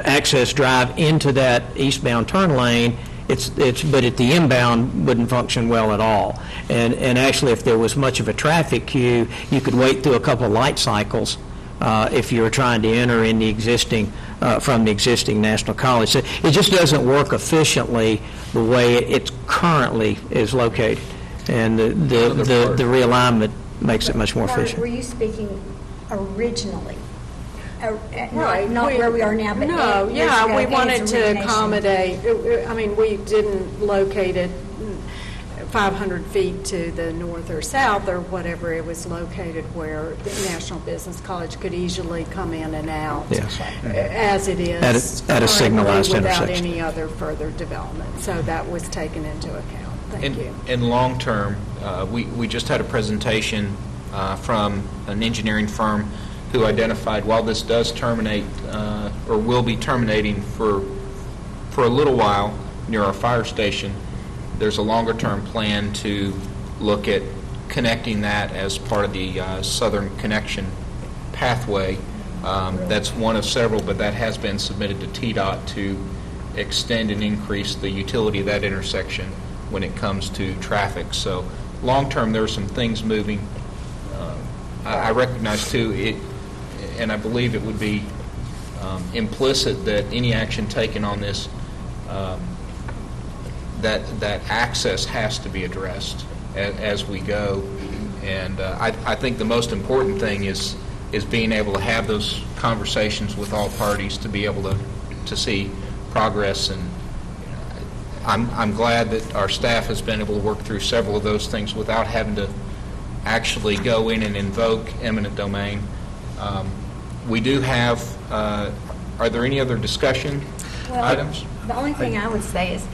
access drive into that eastbound turn lane. But at the inbound wouldn't function well at all. And actually, if there was much of a traffic queue, you could wait through a couple of light cycles if you were trying to enter in the existing from the existing National College. So it just doesn't work efficiently the way it currently is located, and the realignment makes it much more efficient. Were you speaking originally? Right. Not where we are now, but no, yeah, we wanted to origination. accommodate. I mean, we didn't locate it 500 feet to the north or south or whatever, it was located where the National Business College could easily come in and out Yes. as it is At a signalized currently without intersection. any other further development. So that was taken into account. Thank you. In long term, we just had a presentation from an engineering firm who identified while this does terminate or will be terminating for a little while near our fire station, there's a longer term plan to look at connecting that as part of the Southern Connection pathway. That's one of several, but that has been submitted to TDOT to extend and increase the utility of that intersection when it comes to traffic. So long-term, there are some things moving. I recognize, too, and I believe it would be implicit that any action taken on this, that access has to be addressed as we go. And I think the most important thing is being able to have those conversations with all parties to be able to see progress. And I'm glad that our staff has been able to work through several of those things without having to actually go in and invoke eminent domain. We do have, are there any other discussion items? The only thing I would say is,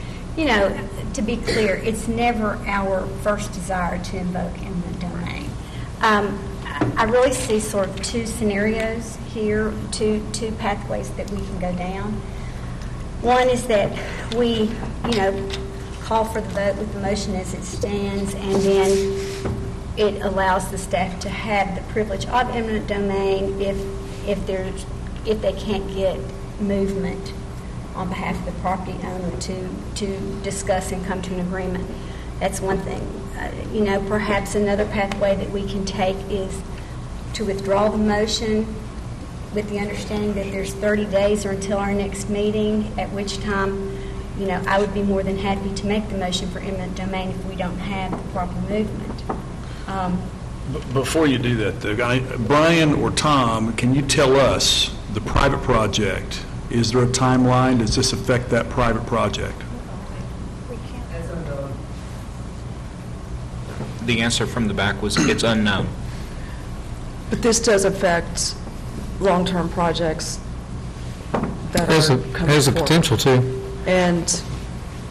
to be clear, it's never our first desire to invoke eminent domain. I really see sort of two scenarios here, two pathways that we can go down. One is that we, call for the vote with the motion as it stands, and then it allows the staff to have the privilege of eminent domain if they can't get movement on behalf of the property owner to discuss and come to an agreement. That's one thing. Perhaps another pathway that we can take is to withdraw the motion with the understanding that there's 30 days or until our next meeting, at which time, I would be more than happy to make the motion for eminent domain if we don't have the proper movement. Before you do that, though, Brian or Tom, can you tell us, the private project, is there a timeline? Does this affect that private project? The answer from the back was it's unknown. But this does affect long-term projects that Has are a coming forward. potential to. And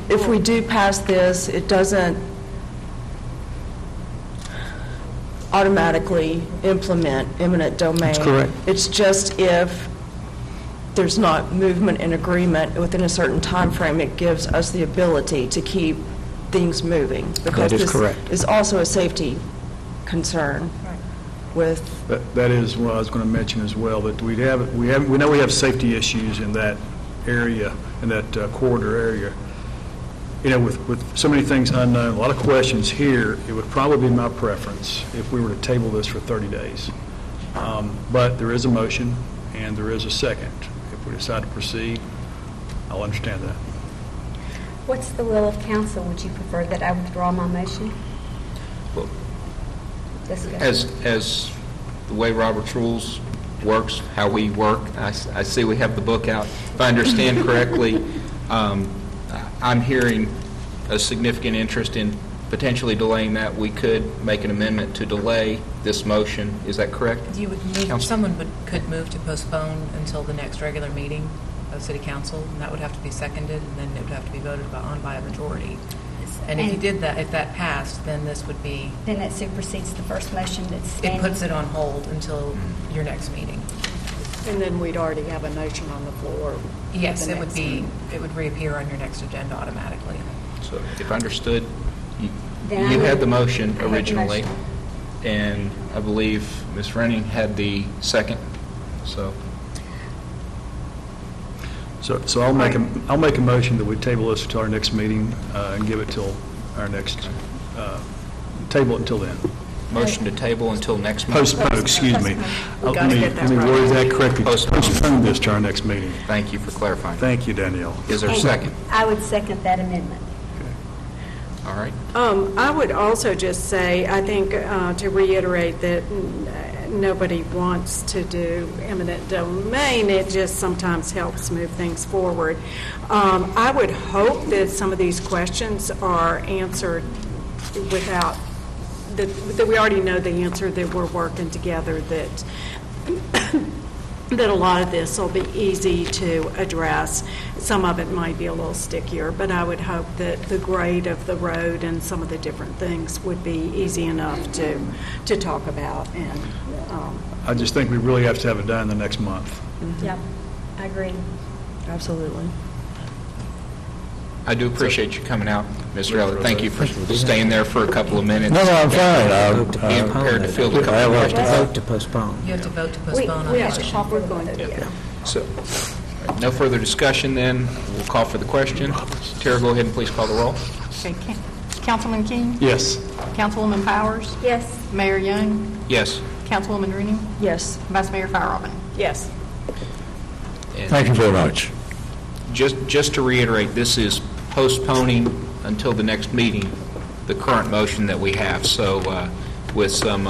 if we do pass this, it doesn't automatically implement eminent domain. That's correct. It's just if there's not movement and agreement within a certain time frame, it gives us the ability to keep things moving. Because That is correct. this is also a safety concern with... That is what I was going to mention as well, that we know we have safety issues in that area, in that corridor area. With so many things unknown, a lot of questions here, it would probably be my preference if we were to table this for 30 days. But there is a motion and there is a second. If we decide to proceed, I'll understand that. What's the will of council? Would you prefer that I withdraw my motion? Well, Discussion. as the way Robert's Rules works, how we work, I see we have the book out. If I understand correctly, I'm hearing a significant interest in potentially delaying that. We could make an amendment to delay this motion. Is that correct? You would move, could move to postpone until the next regular meeting of City Council, and that would have to be seconded, and then it would have to be voted on by a majority. And if you did that, if that passed, then this would be... Then that supersedes the first motion that's standing. It puts it on hold until your next meeting. And then we'd already have a motion on the floor. Yes, it would reappear on your next agenda automatically. So if understood, you Then had the motion I had the originally, motion. and I believe Ms. Renning had the second, so... So I'll make a motion that we table this to our next meeting and give it till our next, table it until then. Motion to table until next month. Postpone, excuse me. We gotta get that Let me right. word that correctly. Postpone. Postpone this to our next meeting. Thank you for clarifying. Thank you, Danielle. Is there a second? I would second that amendment. All right. I would also just say, I think, to reiterate that nobody wants to do eminent domain. It just sometimes helps move things forward. I would hope that some of these questions are answered without, that we already know the answer, that we're working together, that that a lot of this will be easy to address. Some of it might be a little stickier, but I would hope that the grade of the road and some of the different things would be easy enough to talk about. And I just think we really have to have it done in the next month. Yep, I agree. Absolutely. I do appreciate you coming out, Mr. Elliott. Thank you for staying there for a couple of minutes. No, I'm fine. Being prepared to field a couple of You have to questions. vote to postpone. You have to vote to postpone on the motion. we're going to, yeah. So, all right, no further discussion then. We'll call for the question. Tara, go ahead and please call the roll. Okay, Councilman King? Yes. Councilwoman Powers? Yes. Mayor Young? Yes. Councilwoman Renning? Yes. Vice Mayor Fryerobin? Yes. And Thank you very much. Just to reiterate, this is postponing until the next meeting the current motion that we have. So with some,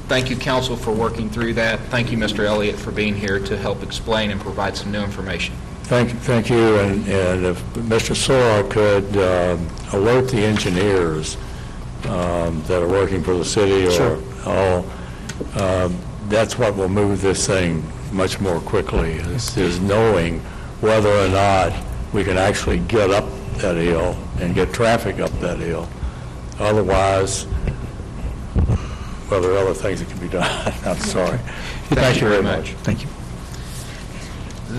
thank you, council, for working through that. Thank you, Mr. Elliott, for being here to help explain and provide some new information. Thank you, and if Mr. Sora could alert the engineers that are working for the city or all, that's what will move this thing much more quickly, is knowing whether or not we can actually get up that hill and get traffic up that hill. Otherwise, well, there are other things that can be done. I'm sorry. Thank you very much. Thank you.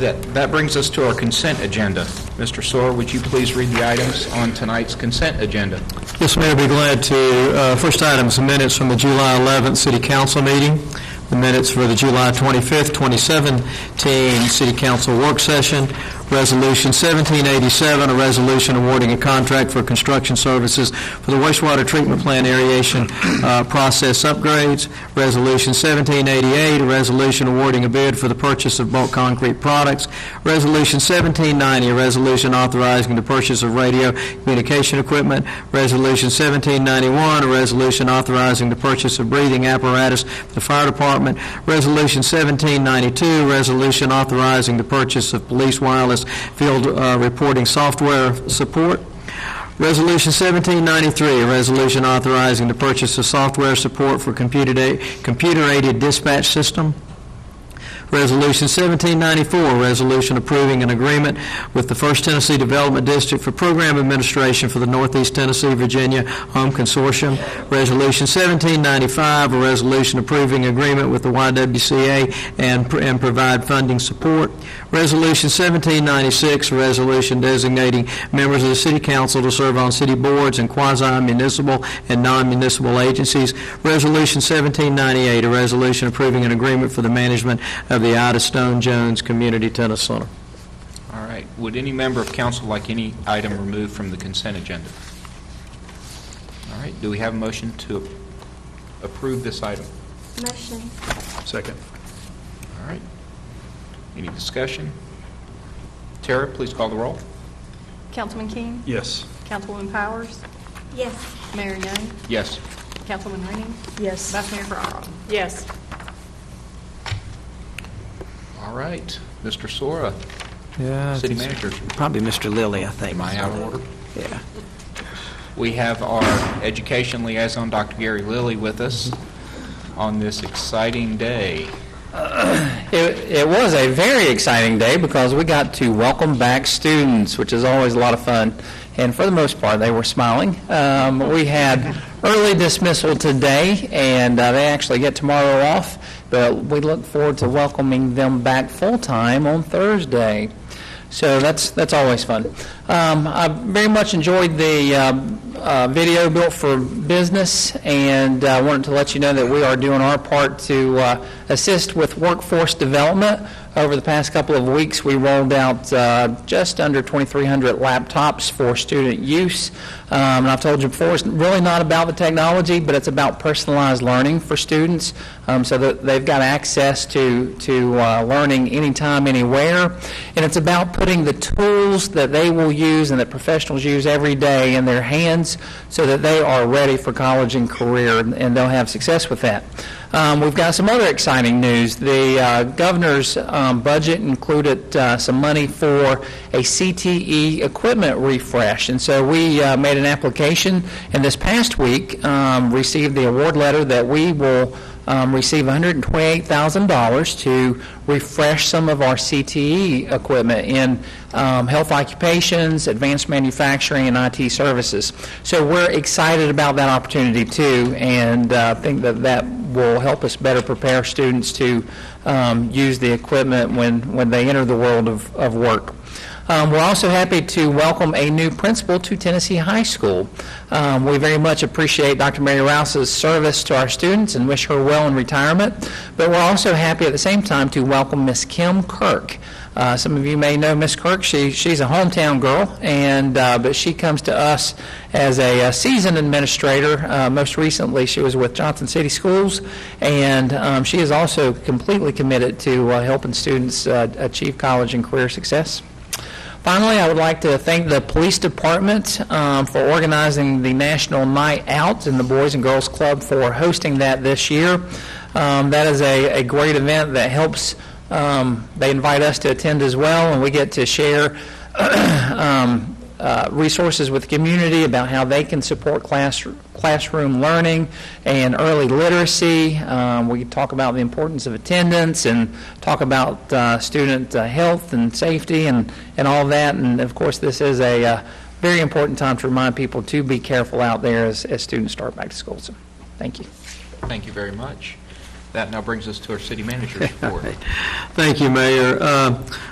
That brings us to our consent agenda. Mr. Sora, would you please read the items on tonight's consent agenda? Yes, Mayor, I'd be glad to. First item is the minutes from the July 11th City Council meeting, the minutes for the July 25th, 2017 City Council work session, Resolution 1787, a resolution awarding a contract for construction services for the wastewater treatment plant aeration process upgrades, Resolution 1788, a resolution awarding a bid for the purchase of bulk concrete products, Resolution 1790, a resolution authorizing the purchase of radio communication equipment, Resolution 1791, a resolution authorizing the purchase of breathing apparatus for the fire department, Resolution 1792, a resolution authorizing the purchase of police wireless field reporting software support, Resolution 1793, a resolution authorizing the purchase of software support for computer-aided dispatch system, Resolution 1794, a resolution approving an agreement with the First Tennessee Development District for program administration for the Northeast Tennessee, Virginia Home Consortium. Resolution 1795, a resolution approving agreement with the YWCA and provide funding support. Resolution 1796, a resolution designating members of the City Council to serve on city boards and quasi-municipal and non-municipal agencies. Resolution 1798, a resolution approving an agreement for the management of the Ida Stone Jones Community Tennis Center. All right. Would any member of council like any item removed from the consent agenda? All right. Do we have a motion to approve this item? Motion. Second. All right. Any discussion? Tara, please call the roll. Councilman King? Yes. Councilwoman Powers? Yes. Mayor Young? Yes. Councilwoman Renning? Yes. Vice Mayor Fryerobin? Yes. All right. Mr. Sora, Yeah, city manager. probably Mr. Lilly, I think. Am I out of order? Yeah. We have our education liaison, Dr. Gary Lilly, with us on this exciting day. It was a very exciting day because we got to welcome back students, which is always a lot of fun. And for the most part, they were smiling. We had early dismissal today, and they actually get tomorrow off. But we look forward to welcoming them back full-time on Thursday. So that's always fun. I very much enjoyed the video Built for Business, and I wanted to let you know that we are doing our part to assist with workforce development. Over the past couple of weeks, we rolled out just under 2,300 laptops for student use. And I've told you before, it's really not about the technology, but it's about personalized learning for students, so that they've got access to learning anytime, anywhere. And it's about putting the tools that they will use and that professionals use every day in their hands so that they are ready for college and career, and they'll have success with that. We've got some other exciting news. The governor's budget included some money for a CTE equipment refresh, and so we made an application, and this past week received the award letter that we will receive $128,000 to refresh some of our CTE equipment in health occupations, advanced manufacturing, and IT services. So we're excited about that opportunity too, and think that that will help us better prepare students to use the equipment when they enter the world of work. We're also happy to welcome a new principal to Tennessee High School. We very much appreciate Dr. Mary Rouse's service to our students and wish her well in retirement, but we're also happy at the same time to welcome Miss Kim Kirk. Some of you may know Miss Kirk. She's a hometown girl, and but she comes to us as a seasoned administrator. Most recently, she was with Johnson City Schools, and she is also completely committed to helping students achieve college and career success. Finally, I would like to thank the police department for organizing the National Night Out and the Boys and Girls Club for hosting that this year. That is a great event that helps. They invite us to attend as well, and we get to share resources with the community about how they can support classroom learning and early literacy. We talk about the importance of attendance and talk about student health and safety and all that. And of course, this is a very important time to remind people to be careful out there as students start back to school. So, thank you. Thank you very much. That now brings us to our city manager's report. Thank you, Mayor.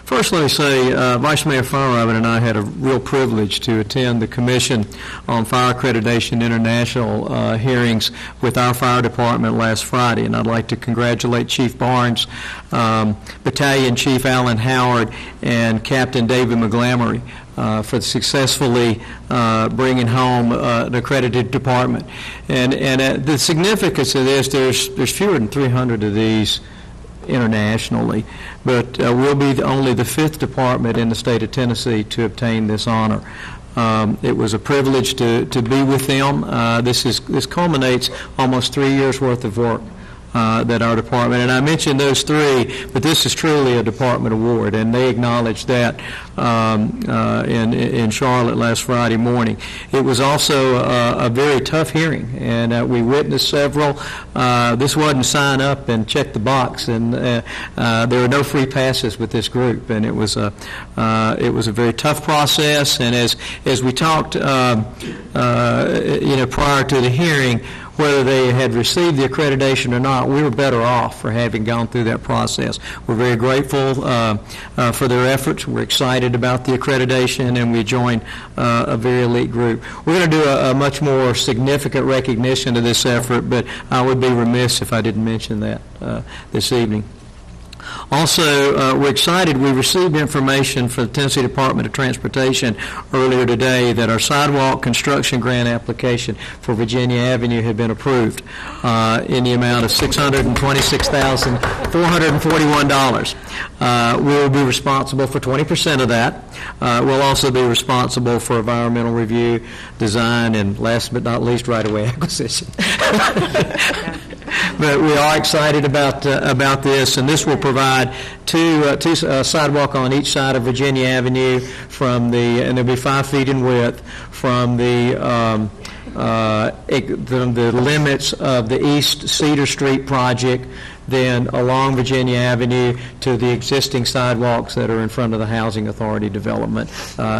First, let me say, Vice Mayor Fierraven and I had a real privilege to attend the Commission on Fire Accreditation International hearings with our fire department last Friday, and I'd like to congratulate Chief Barnes, Battalion Chief Alan Howard, and Captain David McGlamory for successfully bringing home an accredited department. And the significance of this, there's fewer than 300 of these internationally, but we'll be only the 5th department in the state of Tennessee to obtain this honor. It was a privilege to be with them. This culminates almost 3 years worth of work that our department, and I mentioned those 3, but this is truly a department award, and they acknowledged that in Charlotte last Friday morning. It was also a very tough hearing, and we witnessed several. This wasn't sign up and check the box, and there were no free passes with this group, and it was a very tough process. And as we talked, prior to the hearing, whether they had received the accreditation or not, we were better off for having gone through that process. We're very grateful for their efforts. We're excited about the accreditation, and we join a very elite group. We're going to do a much more significant recognition of this effort, but I would be remiss if I didn't mention that this evening. Also, we're excited. We received information from the Tennessee Department of Transportation earlier today that our sidewalk construction grant application for Virginia Avenue had been approved in the amount of $626,441. We will be responsible for 20% of that. We'll also be responsible for environmental review, design, and last but not least, right-of-way acquisition. But we are excited about this, and this will provide two sidewalk on each side of Virginia Avenue and they'll be 5 feet in width from the limits of the East Cedar Street project, then along Virginia Avenue to the existing sidewalks that are in front of the Housing Authority development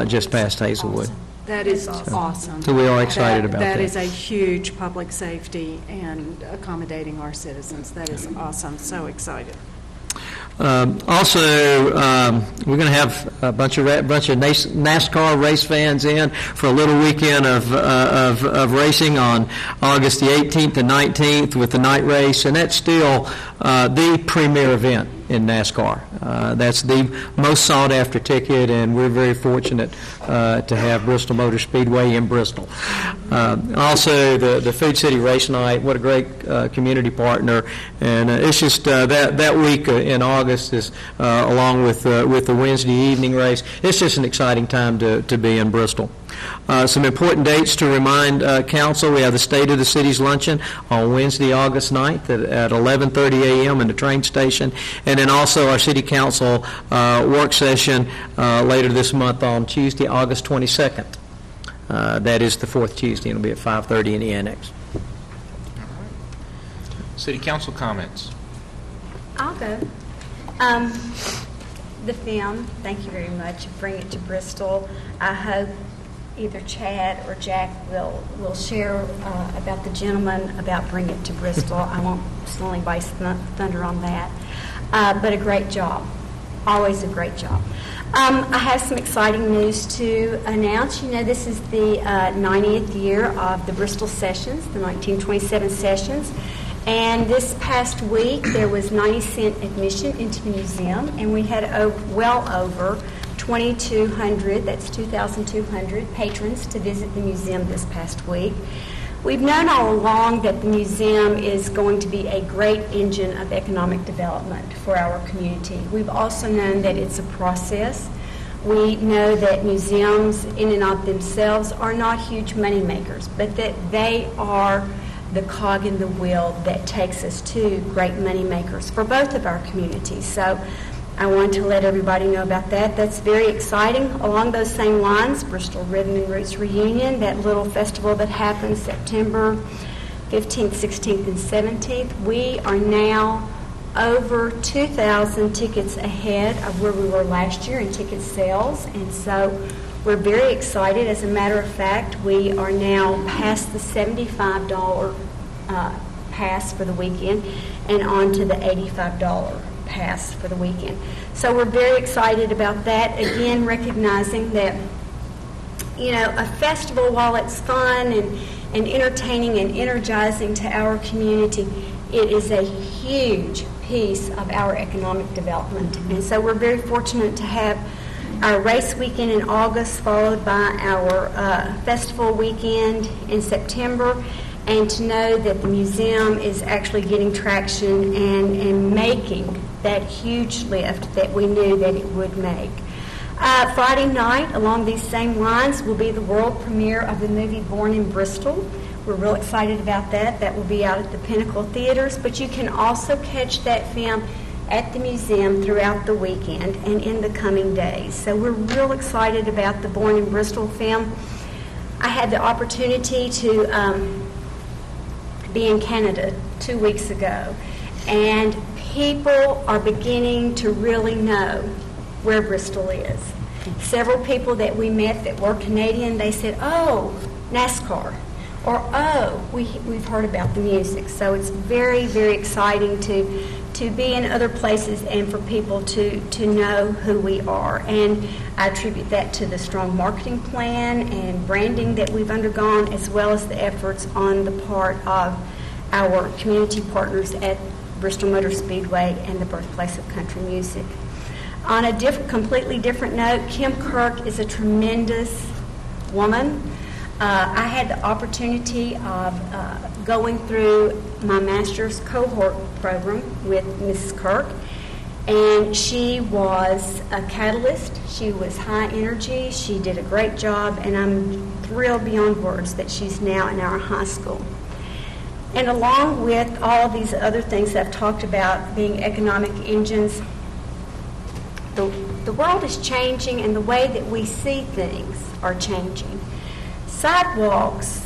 just past Hazelwood. Awesome. That is awesome. So we are excited about that. That is a huge public safety and accommodating our citizens. That is awesome. So excited. Also, we're going to have a bunch of NASCAR race fans in for a little weekend of racing on August the 18th and 19th with the night race, and that's still the premier event in NASCAR. That's the most sought-after ticket, and we're very fortunate to have Bristol Motor Speedway in Bristol. Also, the Food City Race Night, what a great community partner, and it's just that week in August is along with the Wednesday evening race. It's just an exciting time to be in Bristol. Some important dates to remind council. We have the State of the City's Luncheon on Wednesday, August 9th at 11:30 a.m. in the train station. And then also our City Council work session later this month on Tuesday, August 22nd. That is the fourth Tuesday, and it'll be at 5:30 in the annex. City Council comments. I'll go. The film, thank you very much. Bring It to Bristol. I hope either Chad or Jack will share about the gentleman about Bring It to Bristol. I won't steal anybody's thunder on that. But a great job. Always a great job. I have some exciting news to announce. You know, this is the 90th year of the Bristol Sessions, the 1927 Sessions. And this past week, there was 90-cent admission into the museum, and we had well over 2,200, that's 2,200 patrons to visit the museum this past week. We've known all along that the museum is going to be a great engine of economic development for our community. We've also known that it's a process. We know that museums in and of themselves are not huge money makers, but that they are the cog in the wheel that takes us to great money makers for both of our communities. So I want to let everybody know about that. That's very exciting. Along those same lines, Bristol Rhythm and Roots Reunion, that little festival that happens September 15th, 16th, and 17th, we are now over 2,000 tickets ahead of where we were last year in ticket sales, and so we're very excited. As a matter of fact, we are now past the $75 pass for the weekend and on to the $85 pass for the weekend. So we're very excited about that. Again, recognizing that, you know, a festival, while it's fun and entertaining and energizing to our community, it is a huge piece of our economic development. And so we're very fortunate to have our race weekend in August, followed by our festival weekend in September, and to know that the museum is actually getting traction and making that huge lift that we knew that it would make. Friday night, along these same lines, will be the world premiere of the movie Born in Bristol. We're real excited about that. That will be out at the Pinnacle Theaters, but you can also catch that film at the museum throughout the weekend and in the coming days. So we're real excited about the Born in Bristol film. I had the opportunity to be in Canada 2 weeks ago, and people are beginning to really know where Bristol is. Several people that we met that were Canadian, they said, "Oh, NASCAR," or "Oh, we've heard about the music." So it's very, very exciting to be in other places and for people to know who we are. And I attribute that to the strong marketing plan and branding that we've undergone, as well as the efforts on the part of our community partners at Bristol Motor Speedway and the birthplace of country music. On a completely different note, Kim Kirk is a tremendous woman. I had the opportunity of going through my master's cohort program with Mrs. Kirk, and she was a catalyst. She was high energy. She did a great job, and I'm thrilled beyond words that she's now in our high school. And along with all of these other things that I've talked about being economic engines, the world is changing, and the way that we see things are changing. Sidewalks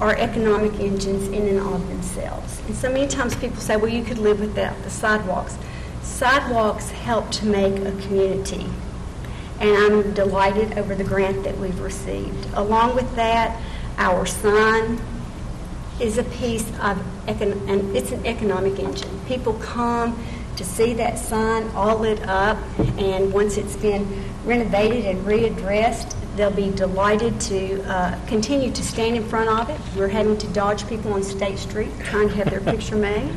are economic engines in and of themselves. And so many times people say, well, you could live without the sidewalks. Sidewalks help to make a community. And I'm delighted over the grant that we've received. Along with that, our sign is a piece of, and it's an economic engine. People come to see that sign all lit up, and once it's been renovated and readdressed, they'll be delighted to continue to stand in front of it. We're having to dodge people on State Street trying to have their picture made.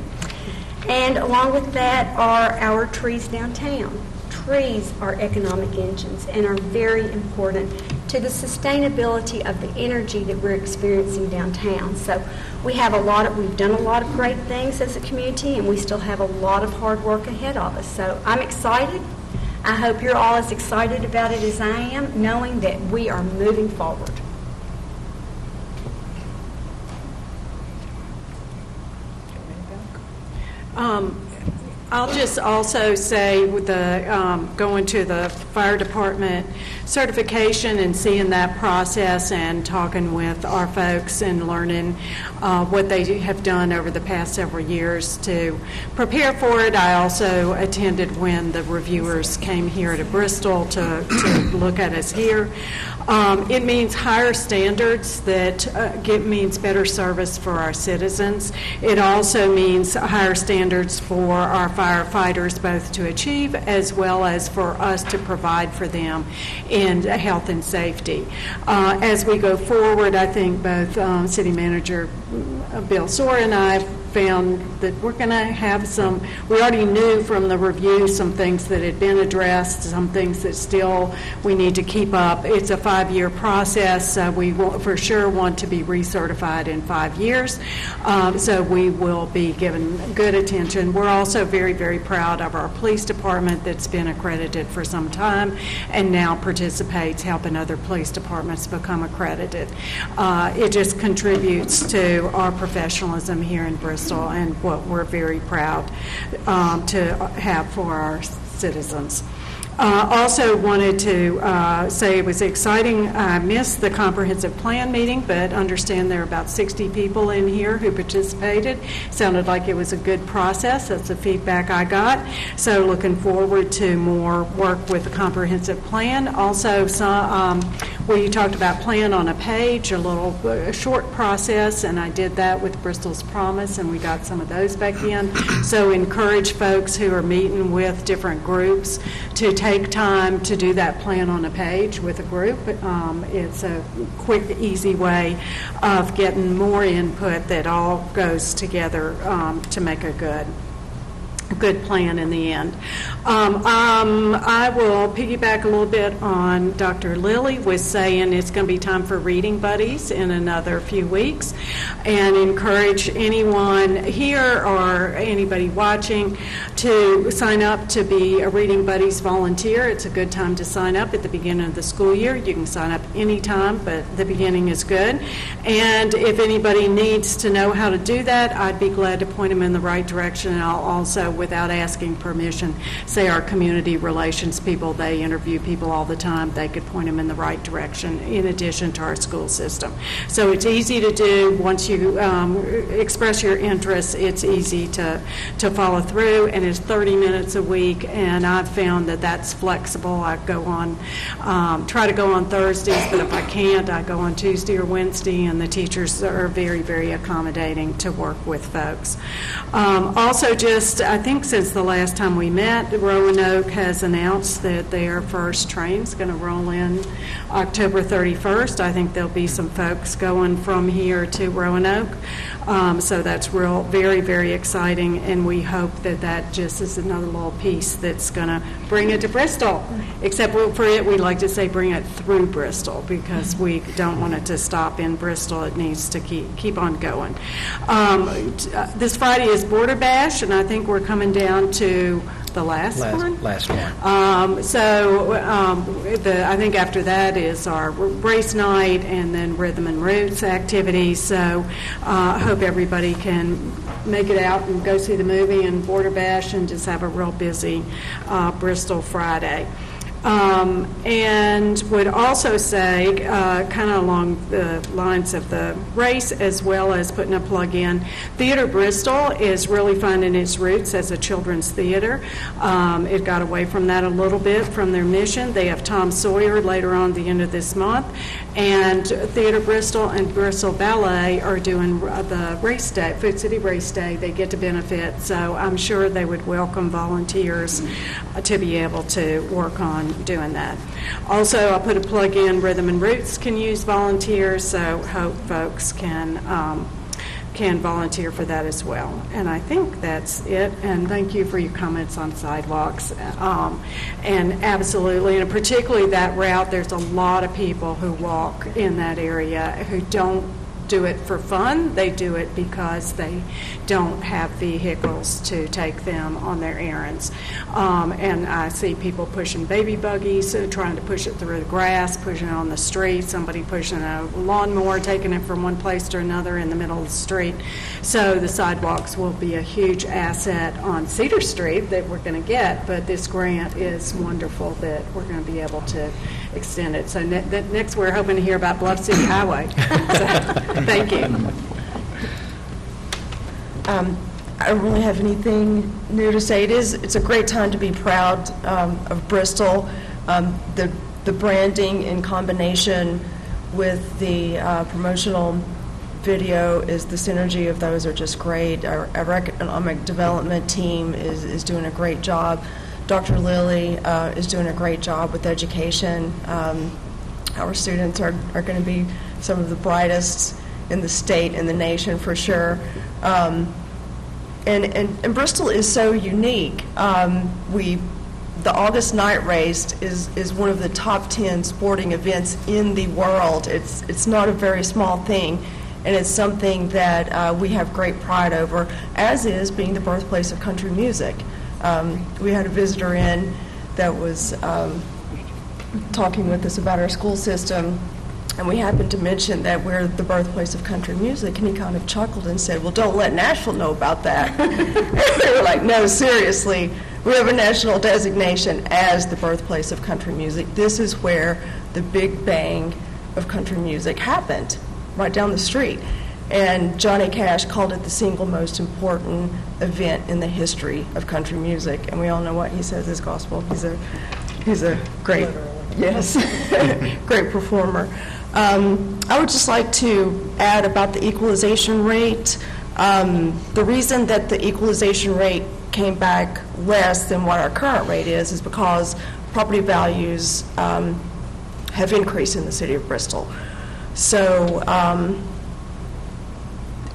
And along with that are our trees downtown. Trees are economic engines and are very important to the sustainability of the energy that we're experiencing downtown. So we've done a lot of great things as a community, and we still have a lot of hard work ahead of us. So I'm excited. I hope you're all as excited about it as I am, knowing that we are moving forward. I'll just also say with the going to the fire department certification and seeing that process and talking with our folks and learning what they have done over the past several years to prepare for it. I also attended when the reviewers came here to Bristol to look at us here. It means higher standards that means better service for our citizens. It also means higher standards for our firefighters both to achieve as well as for us to provide for them in health and safety. As we go forward, I think both City Manager Bill Soar and I found that we're going to have some, we already knew from the review some things that had been addressed, some things that still we need to keep up. It's a 5-year process. We will for sure want to be recertified in 5 years. So we will be given good attention. We're also very, very proud of our police department that's been accredited for some time and now participates helping other police departments become accredited. It just contributes to our professionalism here in Bristol and what we're very proud to have for our citizens. Also wanted to say it was exciting. I missed the comprehensive plan meeting, but understand there are about 60 people in here who participated. Sounded like it was a good process. That's the feedback I got. So looking forward to more work with the comprehensive plan. Also, we talked about plan on a page, a short process, and I did that with Bristol's Promise, and we got some of those back in. So encourage folks who are meeting with different groups to take time to do that plan on a page with a group. It's a quick, easy way of getting more input that all goes together to make a good plan in the end. I will piggyback a little bit on Dr. Lilly was saying it's going to be time for reading buddies in another few weeks, and encourage anyone here or anybody watching to sign up to be a reading buddies volunteer. It's a good time to sign up at the beginning of the school year. You can sign up anytime, but the beginning is good. And if anybody needs to know how to do that, I'd be glad to point them in the right direction. And I'll also, without asking permission, say our community relations people, they interview people all the time, they could point them in the right direction in addition to our school system. So it's easy to do. Once you express your interest, it's easy to follow through, and it's 30 minutes a week, and I've found that that's flexible. I go on, try to go on Thursdays, but if I can't, I go on Tuesday or Wednesday, and the teachers are very, very accommodating to work with folks. Also, just, I think since the last time we met, Roanoke has announced that their first train is going to roll in October 31st. I think there'll be some folks going from here to Roanoke. So that's very, very exciting, and we hope that that just is another little piece that's going to bring it to Bristol. Except for it, we like to say bring it through Bristol, because we don't want it to stop in Bristol. It needs to keep on going. This Friday is Border Bash, and I think we're coming down to the last one. Last one. I think after that is our race night and then Rhythm and Roots activities. So I hope everybody can make it out and go see the movie and Border Bash and just have a real busy Bristol Friday. And would also say, kind of along the lines of the race, as well as putting a plug in, Theater Bristol is really finding its roots as a children's theater. It got away from that a little bit from their mission. They have Tom Sawyer later on at the end of this month, and Theater Bristol and Bristol Ballet are doing the race day, Food City Race Day. They get to benefit, so I'm sure they would welcome volunteers to be able to work on doing that. Also, I'll put a plug in, Rhythm and Roots can use volunteers, so hope folks can volunteer for that as well. And I think that's it, and thank you for your comments on sidewalks. And absolutely, and particularly that route, there's a lot of people who walk in that area who don't do it for fun. They do it because they don't have vehicles to take them on their errands. And I see people pushing baby buggies, trying to push it through the grass, pushing it on the street, somebody pushing a lawnmower, taking it from one place to another in the middle of the street. So the sidewalks will be a huge asset on Cedar Street that we're going to get, but this grant is wonderful that we're going to be able to extend it. So next we're hoping to hear about Bluff City Highway. So, thank you. I don't really have anything new to say. It's a great time to be proud of Bristol. The branding in combination with the promotional video is the synergy of those are just great. Our economic development team is doing a great job. Dr. Lilly is doing a great job with education. Our students are going to be some of the brightest in the state and the nation for sure. And Bristol is so unique. The August Night Race is one of the top 10 sporting events in the world. It's not a very small thing, and it's something that we have great pride over, as is being the birthplace of country music. We had a visitor in that was talking with us about our school system, and we happened to mention that we're the birthplace of country music, and he kind of chuckled and said, well, don't let Nashville know about that. We were like, no, seriously, we have a national designation as the birthplace of country music. This is where the big bang of country music happened, right down the street. And Johnny Cash called it the single most important event in the history of country music. And we all know what he says is gospel. He's a great, yes, great performer. I would just like to add about the equalization rate. The reason that the equalization rate came back less than what our current rate is because property values have increased in the city of Bristol. So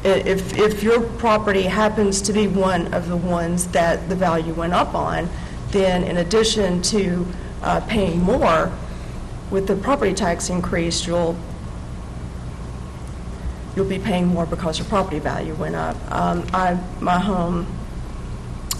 if your property happens to be one of the ones that the value went up on, then in addition to paying more, with the property tax increase, you'll be paying more because your property value went up. My home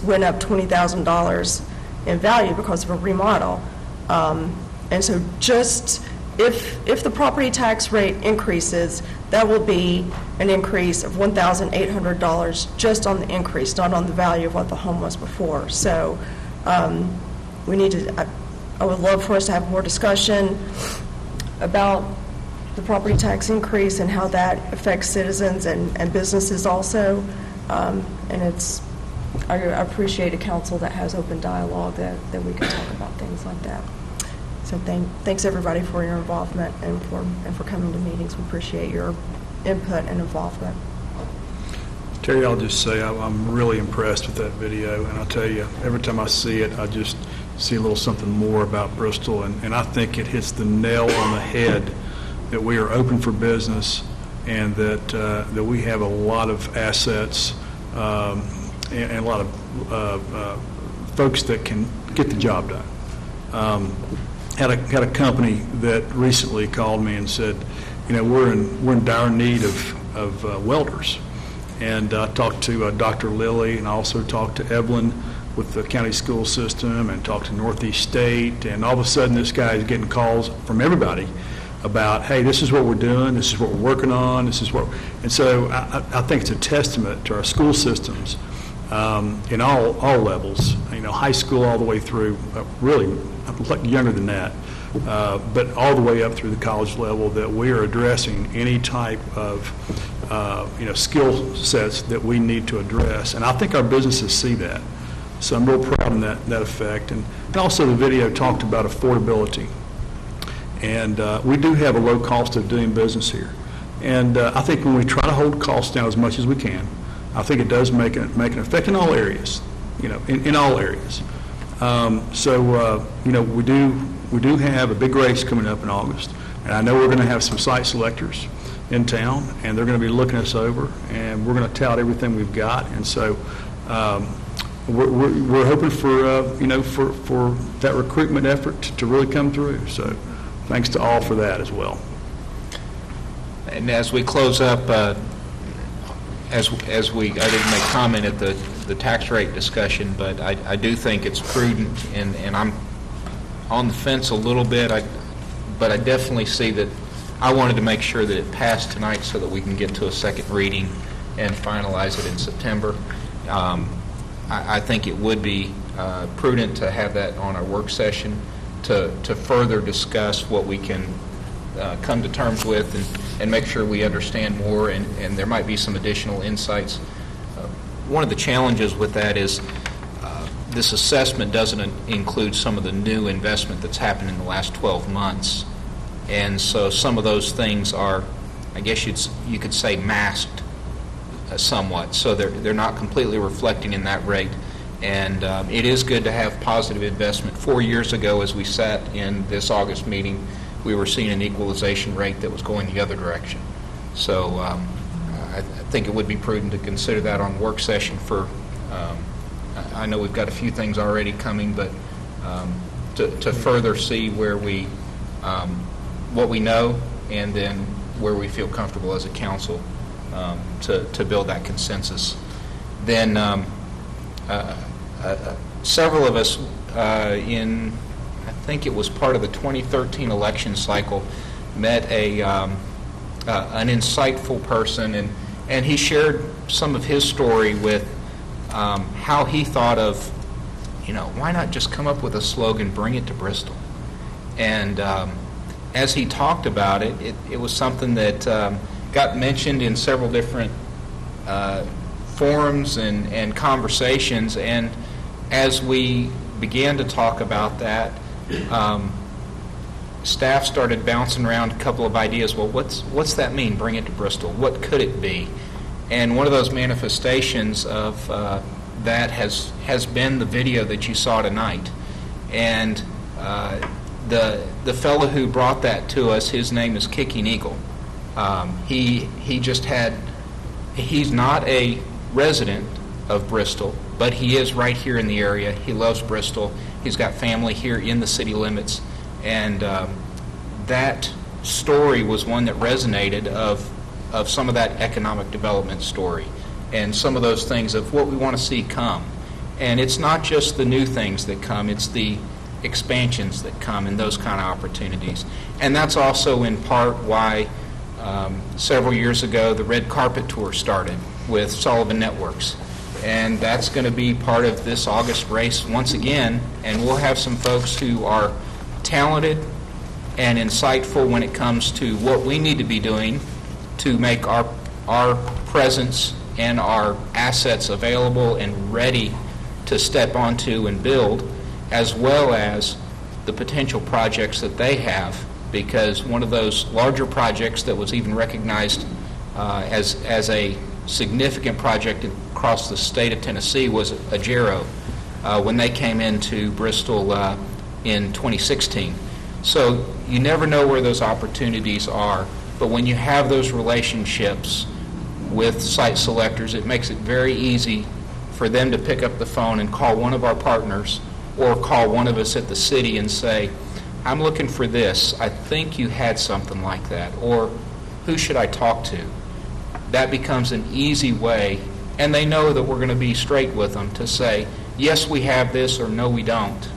went up $20,000 in value because of a remodel. And so just if the property tax rate increases, that will be an increase of $1,800 just on the increase, not on the value of what the home was before. So we need to, I would love for us to have more discussion about the property tax increase and how that affects citizens and businesses also. And I appreciate a council that has open dialogue that we can talk about things like that. So thanks everybody for your involvement and for coming to meetings. We appreciate your input and involvement. Terry, I'll just say I'm really impressed with that video, and I'll tell you, every time I see it, I just see a little something more about Bristol, and I think it hits the nail on the head that we are open for business and that we have a lot of assets and a lot of folks that can get the job done. Had a company that recently called me and said, you know, we're in dire need of welders. And I talked to Dr. Lilly, and I also talked to Evelyn with the county school system, and talked to Northeast State, and all of a sudden this guy is getting calls from everybody about, hey, this is what we're doing, this is what we're working on, this is what, and so I think it's a testament to our school systems in all levels, you know, high school all the way through, really younger than that, but all the way up through the college level, that we are addressing any type of skill sets that we need to address. And I think our businesses see that. So I'm real proud of that effect. And also the video talked about affordability. And we do have a low cost of doing business here. And I think when we try to hold costs down as much as we can, I think it does make an effect in all areas, you know, in all areas. We do have a big race coming up in August. And I know we're going to have some site selectors in town, and they're going to be looking us over, and we're going to tout everything we've got. And so we're hoping for for that recruitment effort to really come through. So thanks to all for that as well. And as we close up, I didn't make comment at the tax rate discussion, but I do think it's prudent, and I'm on the fence a little bit, but I definitely see that I wanted to make sure that it passed tonight so that we can get to a second reading and finalize it in September. I think it would be prudent to have that on our work session to further discuss what we can come to terms with and make sure we understand more, and there might be some additional insights. One of the challenges with that is this assessment doesn't include some of the new investment that's happened in the last 12 months. And so some of those things are, I guess you could say, masked somewhat. So they're not completely reflecting in that rate. And it is good to have positive investment. 4 years ago, as we sat in this August meeting, we were seeing an equalization rate that was going the other direction. So I think it would be prudent to consider that on work session for, I know we've got a few things already coming, but to further see where we, what we know, and then where we feel comfortable as a council to build that consensus. Then several of us I think it was part of the 2013 election cycle, met an insightful person, and he shared some of his story with how he thought of, why not just come up with a slogan, bring it to Bristol? And as he talked about it, it was something that got mentioned in several different forums and conversations, and as we began to talk about that, staff started bouncing around a couple of ideas. Well, what's that mean, bring it to Bristol? What could it be? And one of those manifestations of that has been the video that you saw tonight. And the fellow who brought that to us, his name is Kicking Eagle. He's not a resident of Bristol, but he is right here in the area. He loves Bristol. He's got family here in the city limits, and that story was one that resonated of some of that economic development story and some of those things of what we want to see come. And it's not just the new things that come, it's the expansions that come and those kind of opportunities. And that's also in part why several years ago the Red Carpet Tour started with Sullivan Networks. And that's going to be part of this August race once again, and we'll have some folks who are talented and insightful when it comes to what we need to be doing to make our presence and our assets available and ready to step onto and build, as well as the potential projects that they have, because one of those larger projects that was even recognized as a significant project across the state of Tennessee was Agero when they came into Bristol in 2016. So you never know where those opportunities are, but when you have those relationships with site selectors, it makes it very easy for them to pick up the phone and call one of our partners or call one of us at the city and say, I'm looking for this. I think you had something like that. Or who should I talk to? That becomes an easy way, and they know that we're going to be straight with them to say, yes, we have this, or no, we don't,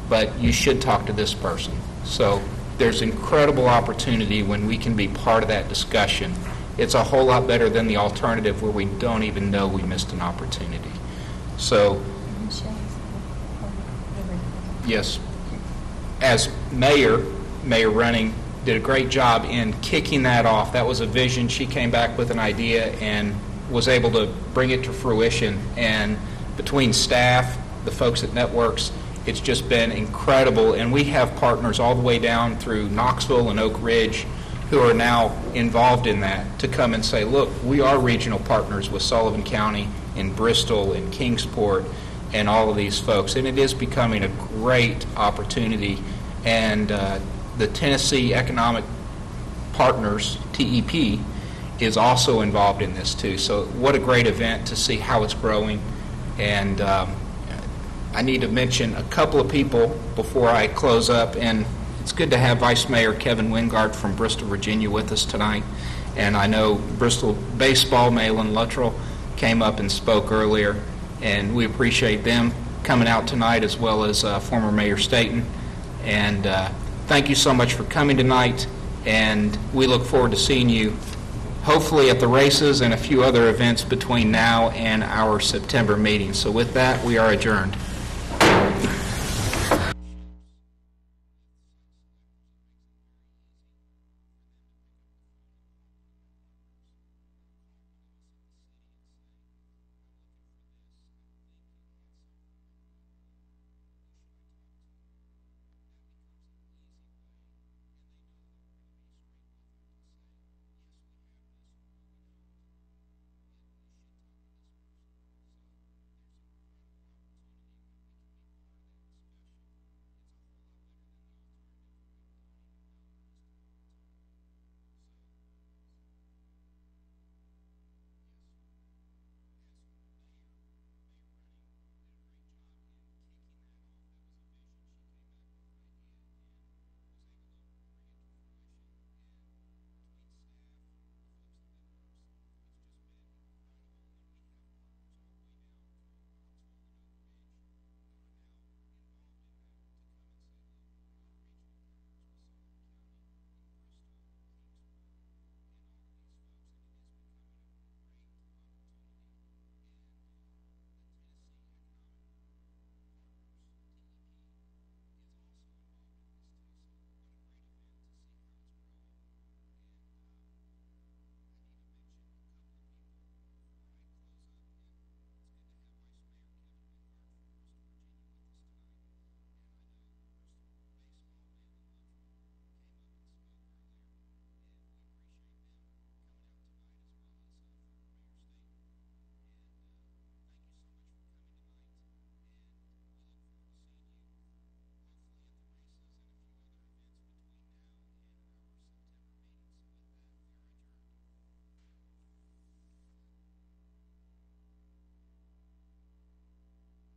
but you should talk to this person. So there's incredible opportunity when we can be part of that discussion. It's a whole lot better than the alternative where we don't even know we missed an opportunity. So, yes, as mayor running did a great job in kicking that off. That was a vision. She came back with an idea and was able to bring it to fruition. And between staff, the folks at Networks, it's just been incredible. And we have partners all the way down through Knoxville and Oak Ridge who are now involved in that to come and say, look, we are regional partners with Sullivan County and Bristol and Kingsport and all of these folks. And it is becoming a great opportunity. And the Tennessee Economic Partners, TEP, is also involved in this too. So what a great event to see how it's growing. And I need to mention a couple of people before I close up, and it's good to have Vice Mayor Kevin Wingard from Bristol, Virginia with us tonight. And I know Bristol Baseball, Malin Luttrell, came up and spoke earlier, and we appreciate them coming out tonight, as well as former Mayor Staton. And thank you so much for coming tonight, and we look forward to seeing you hopefully at the races and a few other events between now and our September meeting. So with that, we are adjourned.